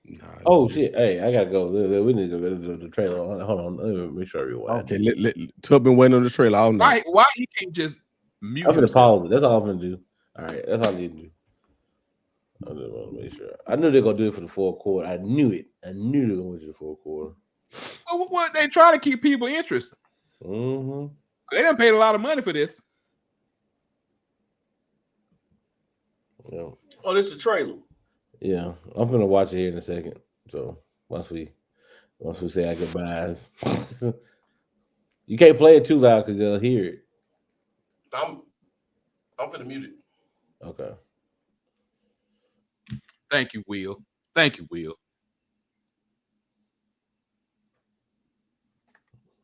Nah, Oh shit! Hey, I gotta go. We need to go to the trailer. Hold on, let me make sure I rewind. okay, let Tub been waiting on the trailer all night. Why he can't just mute I'm gonna himself? pause it. That's all I'm gonna do. All right, that's all I need to do. I just want to make sure. I knew they're gonna do it for the fourth quarter. I knew it. I knew they were going to the fourth quarter. Well, what they try to keep people interested. Mm-hmm. They done paid a lot of money for this. Yeah. Oh, this is the trailer. Yeah, I'm gonna watch it here in a second. So once we say our goodbyes, you can't play it too loud because they'll hear it. I'm finna mute it. Okay. Thank you, Will. Thank you, Will.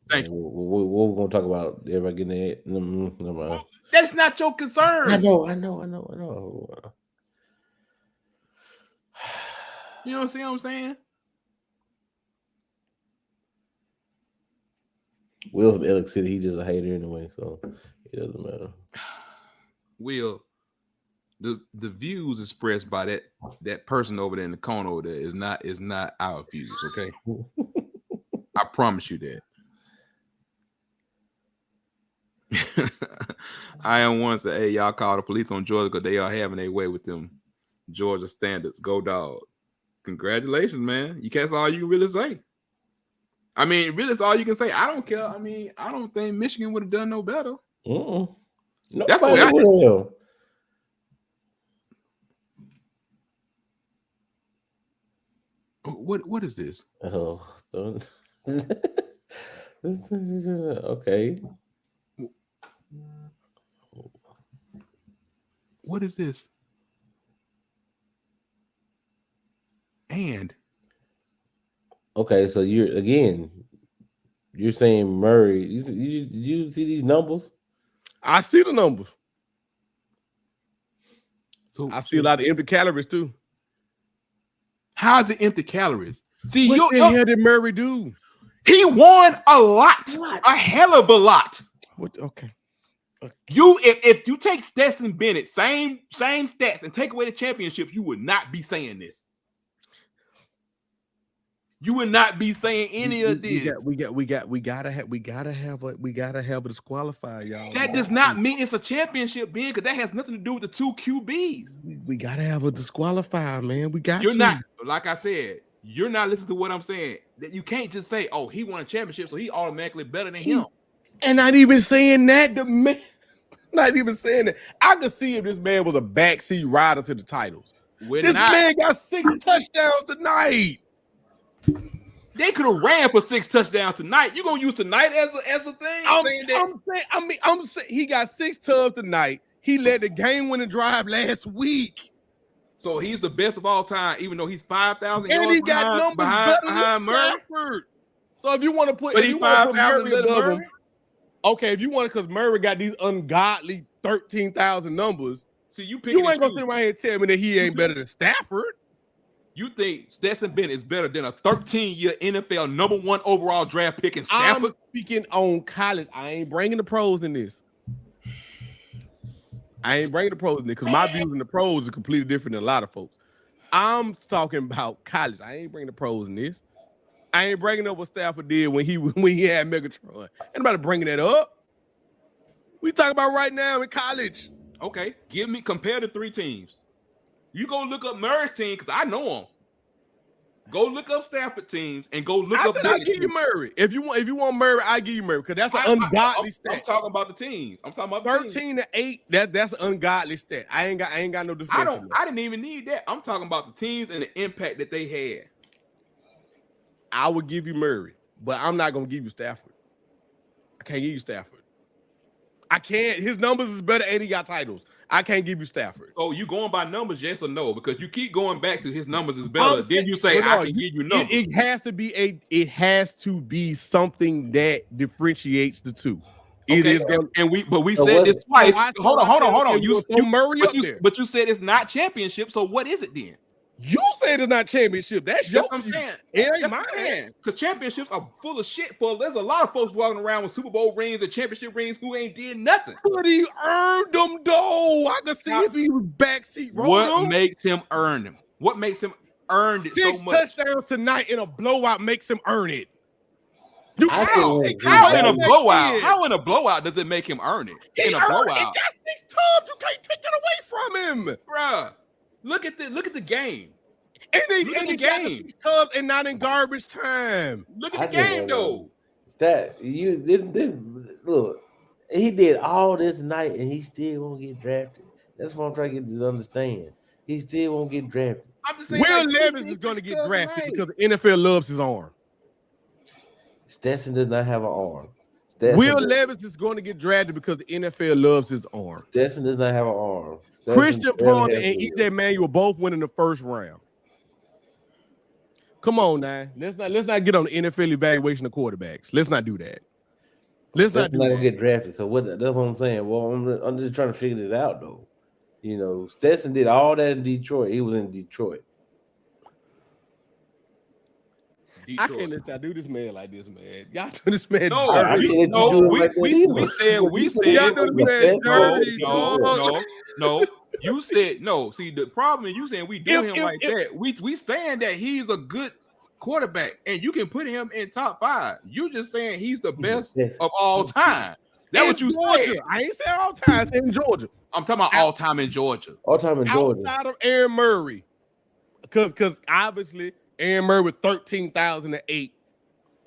Thank you. What we're gonna talk about? Everybody getting it? Never mind. That's not your concern. I know. You know what I'm saying? Will from Ellick City, he's just a hater anyway, so it doesn't matter. Will, the views expressed by that person over there in the corner over there is not our views, okay? I promise you that. I am one say, hey, y'all call the police on Georgia because they are having their way with them Georgia standards. Go dog. Congratulations, man. That's all you really say. I mean, really, it's all you can say. I don't care. I mean, I don't think Michigan would have done no better. No, that's the way I will. What is this? Oh, okay. What is this? And okay, so you're saying Murray. You see these numbers? I see the numbers. So I see a lot of empty calories too. How's it empty calories? See, what the hell did Murray do? He won a lot, a hell of a lot. What? Okay. If you take Stetson Bennett, same stats, and take away the championships, you would not be saying this. You would not be saying any of this. We gotta have a disqualifier, y'all. That does not mean it's a championship, Ben, because that has nothing to do with the two QBs. We gotta have a disqualifier, man. You're not, like I said, you're not listening to what I'm saying. That you can't just say, oh, he won a championship, so he automatically better than him. And not even saying that, the man. Not even saying that. I could see if this man was a backseat rider to the titles. Man got 6 touchdowns tonight. They could have ran for 6 touchdowns tonight. You gonna use tonight as a thing? I'm saying he got 6 tubs tonight. He led the game-winning drive last week. So he's the best of all time, even though he's 5,000 yards and he got numbers behind Murray. So if you want to put, but he 5,000 above Murray. Okay, if you want to, because Murray got these ungodly 13,000 numbers. See, you ain't gonna sit around here and tell me that he ain't better than Stafford. You think Stetson Bennett is better than a 13-year NFL #1 overall draft pick in Stafford? I'm speaking on college. I ain't bringing the pros in this. Because my views in the pros are completely different than a lot of folks. I'm talking about college. I ain't bringing the pros in this. I ain't bringing up what Stafford did when he had Megatron. Anybody bringing that up? We talking about right now in college. Okay, compare the 3 teams. You go look up Murray's team because I know him. Go look up Stafford teams and go look up. I'll give you Murray. If you want Murray, I give you Murray because that's an ungodly stat. I'm talking about the teams. I'm talking about 13-8. That's an ungodly stat. I ain't got no defense. I didn't even need that. I'm talking about the teams and the impact that they had. I would give you Murray, but I'm not gonna give you Stafford. I can't give you Stafford. I can't. His numbers is better and he got titles. I can't give you Stafford. Oh, you going by numbers, yes or no? Because you keep going back to his numbers is better. Then you say I can give you numbers. It has to be something that differentiates the two. It is going. and we So said what- this twice. I Hold on. okay, we're gonna throw Murray up there. But you said it's not championship. So what is it then? You said it's not championship. That's your That's what I'm view. saying. It ain't That's mine. what I'm saying. Because championships are full of shit. There's a lot of folks walking around with Super Bowl rings and championship rings who ain't did nothing. But he earned them, though. I can see if he was backseat rolling What them. makes him earn them? What makes him earn it 6 so much? touchdowns tonight in a blowout makes him earn it. I How? think How in a Next blowout? year. How in a blowout does it make him earn it? He In a earned it. blowout, Got 6 tubs. You can't take that away from him. bruh. Look at the game. And Look at the he got game. 6 tubs and not in garbage time. Look I at the just game don't know. though. That you this look, he did all this night and he still won't get drafted. That's what I'm trying to get you to understand. He still won't get drafted. I'm just saying, Will like, Levis is going to get drafted because the NFL loves his arm. Stetson does not have an arm. Will Levis is going to get drafted because the NFL loves his arm. Stetson does not have an arm. Stetson Christian barely Ponder has and one. EJ Manuel both win in the first round. Come on now. Let's not get on the NFL evaluation of quarterbacks. Let's not do that. Let's not Stetson do not that. gonna get drafted. So what? That's what I'm saying. Well, I'm just trying to figure this out though. You know, Stetson did all that in Detroit. He was in Detroit. I can't let y'all do this man like this, man. Y'all do this man No, dirty. can't let you do it like that we either. said Y'all do this man dirty, dog. no. You said no. See, the problem is you saying we do him like if- that. We saying that he's a good quarterback, and you can put him in top 5. You just saying he's the best of all time. That's what you Georgia. said. I ain't saying all time. I said in Georgia. I'm talking about all time in Georgia. All time in Georgia. Outside of Aaron Murray. Because obviously Aaron Murray with 13,008.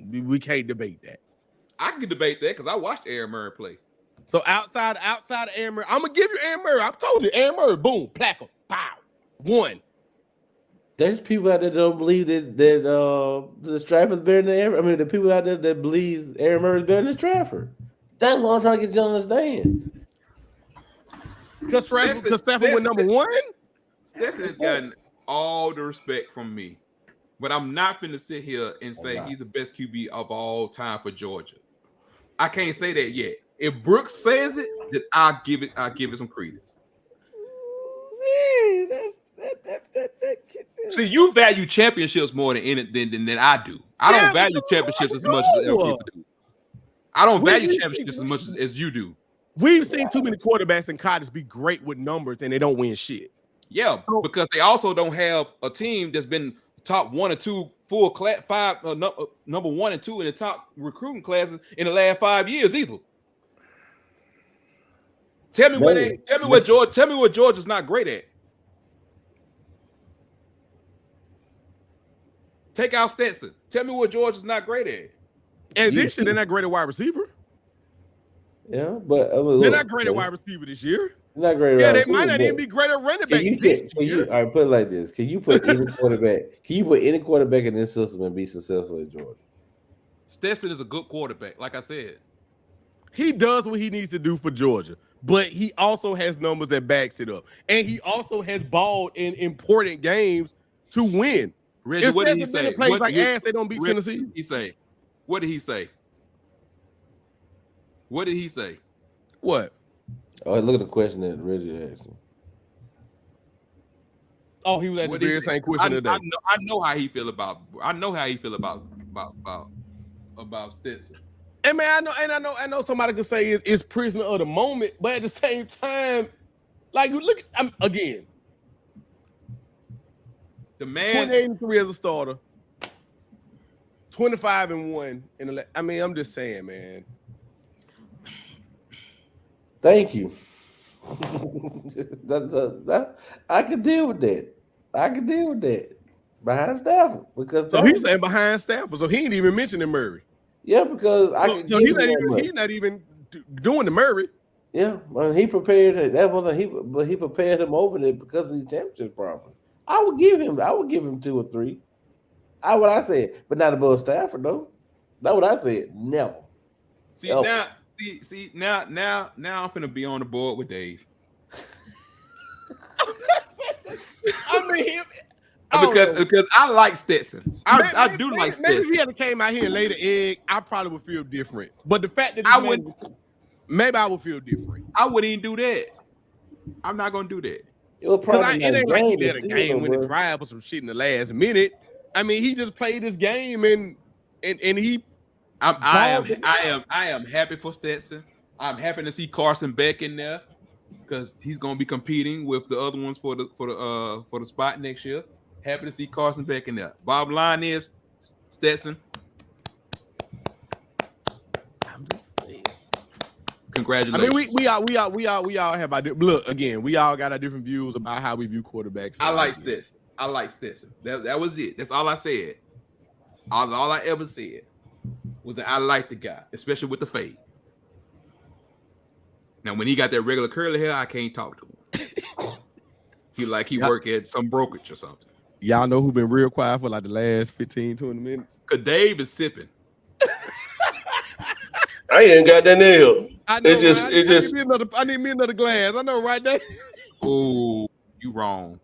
We can't debate that. I can debate that because I watched Aaron Murray play. So outside of Aaron Murray, I'm gonna give you Aaron Murray. I told you, Aaron Murray, boom, placker, pow, 1. There's people out there that don't believe that the Stratford's better than Aaron. I mean, the people out there that believe Aaron Murray's better than Stratford. That's what I'm trying to get you to understand. Because Stratford went number 1. Stetson has gotten all the respect from me, but I'm not going to sit here and say he's the best QB of all time for Georgia. I can't say that yet. If Brooks says it, then I'll give it some credence. See, you value championships more than I do. I don't value championships as much as other people do. I don't value championships as much as you do. We've seen too many quarterbacks in college be great with numbers and they don't win shit. Yeah, because they also don't have a team that's been top 1 or 2 full class 5 number 1 and 2 in the top recruiting classes in the last 5 years either. Tell me what Georgia's not great at. Take out Stetson. Tell me what Georgia's not great at. And this year, they're not great at wide receiver. Yeah, but They're not great at wide receiver this year. Not great. Yeah, they might not even be great at running back this year. All right, put it like this: Can you put any quarterback? Can you put any quarterback in this system and be successful at Georgia? Stetson is a good quarterback, like I said. He does what he needs to do for Georgia, but he also has numbers that backs it up, and he also has balled in important games to win. Reggie, what did he say? Plays like ass, they don't beat Tennessee. He say, what did he say? What did he say? What? Oh, look at the question that Reggie asked him. Oh, he was at the very same question today. I know how he feel about. I know how he feel about Stetson. And man, I know somebody could say it's prisoner of the moment, but at the same time, like look, again, the man 28-3 as a starter, 25-1 in the. I mean, I'm just saying, man. Thank you. I can deal with that. Behind Stafford because So he's saying behind Stafford, so he ain't even mentioning Murray. Yeah, because so he's not even doing the Murray. Yeah, well, he prepared it. That wasn't he prepared him over there because of the championship problem. I would give him 2 or 3. I said, but not above Stafford though. That's what I said. Never. See now I'm finna be on the board with Dave. I mean, because I like Stetson. I do like Stetson. Maybe if he had came out here and laid an egg, I probably would feel different. But the fact that maybe I would feel different. I wouldn't even do that. I'm not gonna do that. It was Because probably it ain't like he game, let a game win the drive or some shit in the last minute. I mean, he just played this game and he I am happy for Stetson. I'm happy to see Carson Beck in there because he's gonna be competing with the other ones for the spot next year. Happy to see Carson Beck in there. Bottom line is Stetson. Congratulations. I mean, we all have our look again. We all got our different views about how we view quarterbacks. I like Stetson. I like Stetson. That was it. That's all I said. All I ever said was that I like the guy, especially with the fade. Now, when he got that regular curly hair, I can't talk to him. he worked at some brokerage or something. Y'all know who been real quiet for like the last 15, 20 minutes? Cause Dave is sipping. I ain't got that nail. I know, I I need me another glass. I know, right there. Oh, you wrong.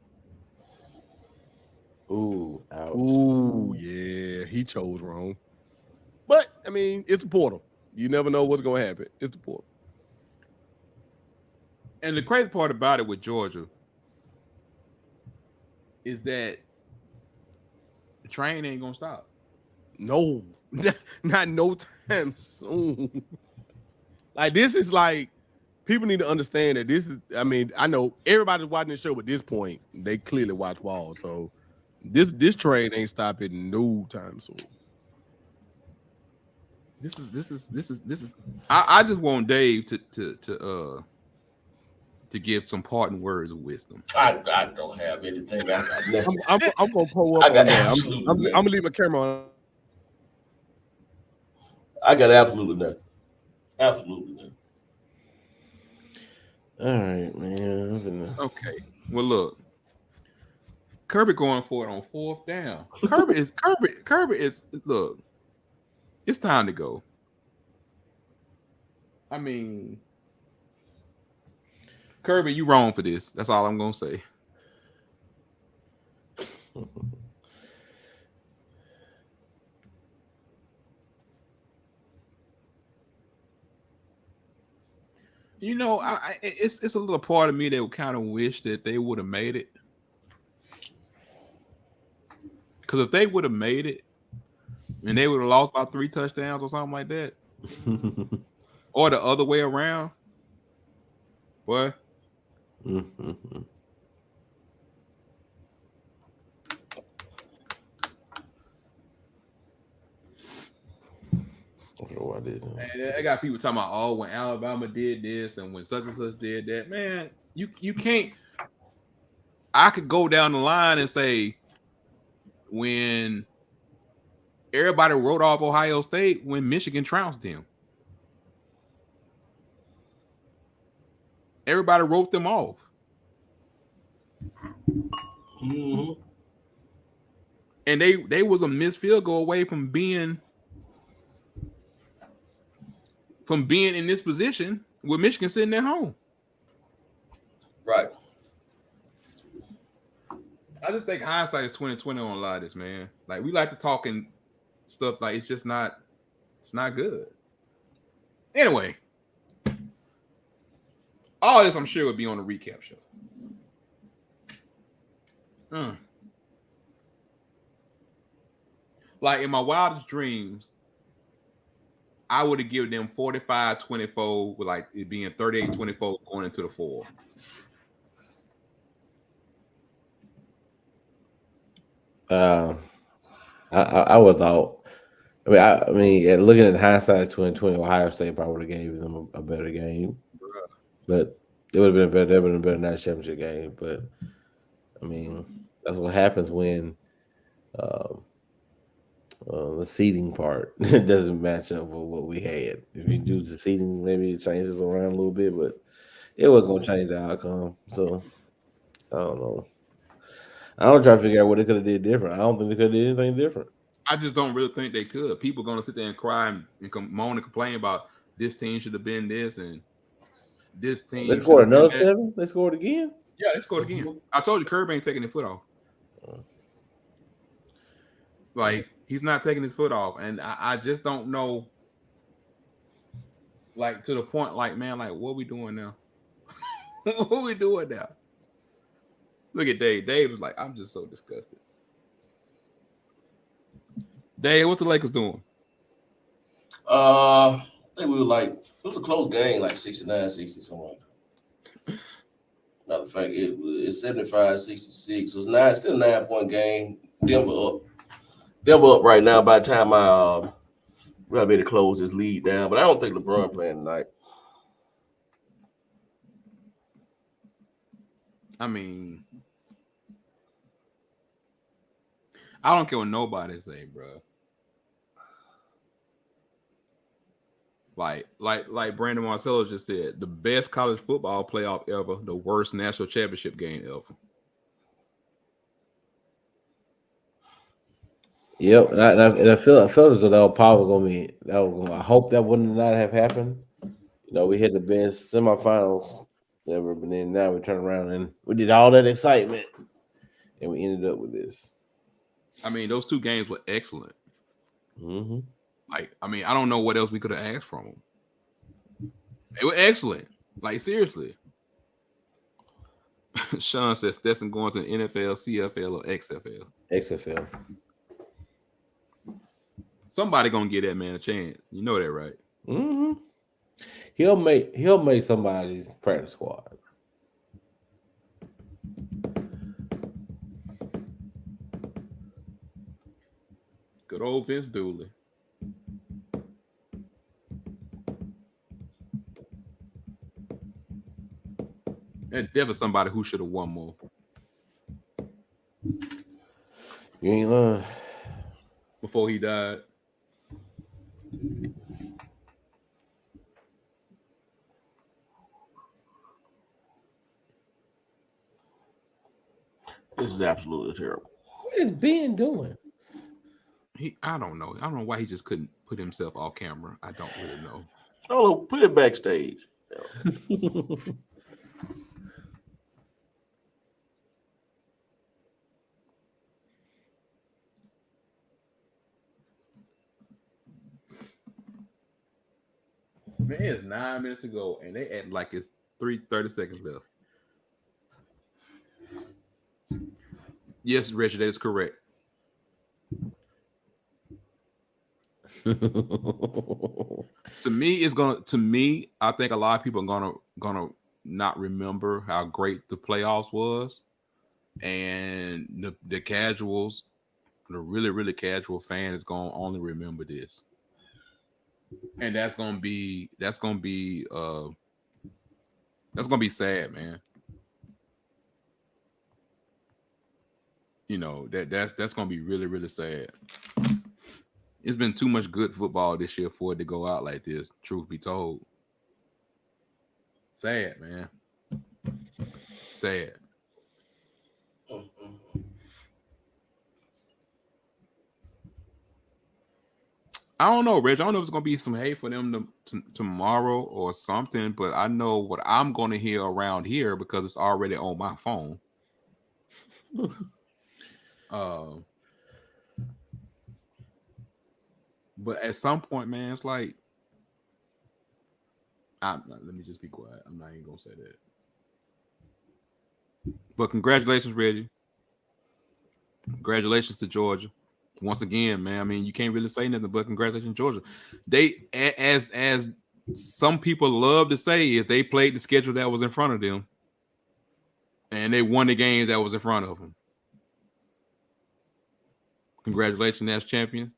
Ooh, ouch. Ooh, yeah, he chose wrong. But I mean, it's a portal. You never know what's gonna happen. It's the portal. And the crazy part about it with Georgia is that the train ain't gonna stop. No, not no time soon. Like this is like people need to understand that this is. I mean, I know everybody's watching the show, but at this point, they clearly watch ball. So this train ain't stopping no time soon. This is. I just want Dave to give some parting words of wisdom. I don't have anything. I'm gonna pull up on that. I'm gonna leave my camera on. I got absolutely nothing. Absolutely nothing. All right, man. Okay. Well, look. Kirby going for it on fourth down. Kirby is look. It's time to go. I mean, Kirby, you wrong for this. That's all I'm gonna say. You know, it's a little part of me that would kind of wish that they would have made it. Because if they would have made it, and they would have lost by 3 touchdowns or something like that, or the other way around, boy. I don't know why I did that. And I got people talking about, oh, when Alabama did this and when such and such did that. Man, you can't. I could go down the line and say when everybody wrote off Ohio State when Michigan trounced them. Everybody wrote them off. Mm-hmm. And they was a missed field goal away from being in this position with Michigan sitting at home. Right. I just think hindsight is 20/20 on a lot of this, man. Like we like to talk and stuff like it's not good. Anyway, all this I'm sure would be on the recap show. Like in my wildest dreams, I would have given them 45-24 with like it being 38-24 going into the 4. I would thought. I mean, looking at hindsight, 2020, Ohio State probably would have gave them a better game, but it would have been better. That would have been a better national championship game. But I mean, that's what happens when the seeding part doesn't match up with what we had. If you do the seeding, maybe it changes around a little bit, but it wasn't gonna change the outcome. So I don't know. I don't try to figure out what they could have did different. I don't think they could have did anything different. I just don't really think they could. People are gonna sit there and cry and moan and complain about this team should have been this and this team. They scored another 7. They scored again. Yeah, they scored again. I told you, Kirby ain't taking his foot off. Like he's not taking his foot off, and I just don't know. Like to the point, like man, like what we doing now? What we doing now? Look at Dave. Dave was like, I'm just so disgusted. Dave, what's the Lakers doing? I think we were like, it was a close game, like 69-60 somewhere. Matter of fact, it's 75-66. It was still a 9-point game. Denver up right now. By the time we gotta be able to close this lead down, but I don't think LeBron playing tonight. I mean, I don't care what nobody say, bro. Like Brandon Marcello just said, the best college football playoff ever, the worst national championship game ever. Yep, and I feel as though that was probably gonna be that was gonna. I hope that would not have happened. You know, we had the best semifinals ever, but then now we turn around and we did all that excitement, and we ended up with this. I mean, those two games were excellent. Mm-hmm. Like, I mean, I don't know what else we could have asked from them. They were excellent. Like, seriously. Sean says Stetson going to the NFL, CFL, or XFL. XFL. Somebody gonna give that man a chance. You know that, right? Mm-hmm. He'll make somebody's practice squad. Good old Vince Dooley. And definitely somebody who should have won more. You ain't lying. Before he died. This is absolutely terrible. What is Ben doing? I don't know. I don't know why he just couldn't put himself off camera. I don't really know. Oh, put it backstage. Man, it's 9 minutes to go, and they act like it's 30 seconds left. Yes, Reggie, that is correct. To me, I think a lot of people are gonna not remember how great the playoffs was, and the casuals, the really casual fan is gonna only remember this, and that's gonna be sad, man. You know, that's gonna be really sad. It's been too much good football this year for it to go out like this, truth be told. Sad, man. Sad. I don't know, Rich. I don't know if it's gonna be some hate for them tomorrow or something, but I know what I'm gonna hear around here because it's already on my phone. But at some point, man, it's like, let me just be quiet. I'm not even gonna say that. But congratulations, Reggie. Congratulations to Georgia. Once again, man. I mean, you can't really say nothing but congratulations, Georgia. They, as some people love to say, is they played the schedule that was in front of them, and they won the games that was in front of them. Congratulations, as champion,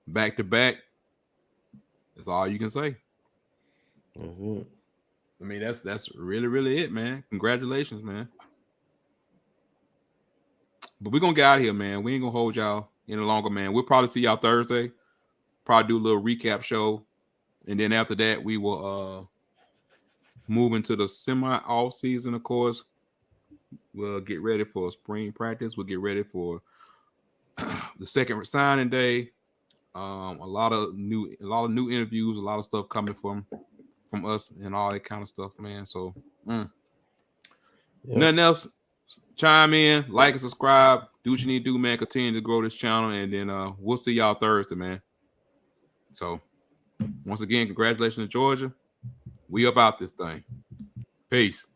back to back. That's all you can say. That's it. I mean, that's really it, man. Congratulations, man. But we're gonna get out of here, man. We ain't gonna hold y'all any longer, man. We'll probably see y'all Thursday. Probably do a little recap show, and then after that, we will move into the semi-off season. Of course, we'll get ready for spring practice. We'll get ready for the second signing day. A lot of new interviews, a lot of stuff coming from us, and all that kind of stuff, man. So, nothing else. Chime in, like and subscribe. Do what you need to do, man. Continue to grow this channel, and then we'll see y'all Thursday, man. So, once again, congratulations to Georgia. We about this thing. Peace.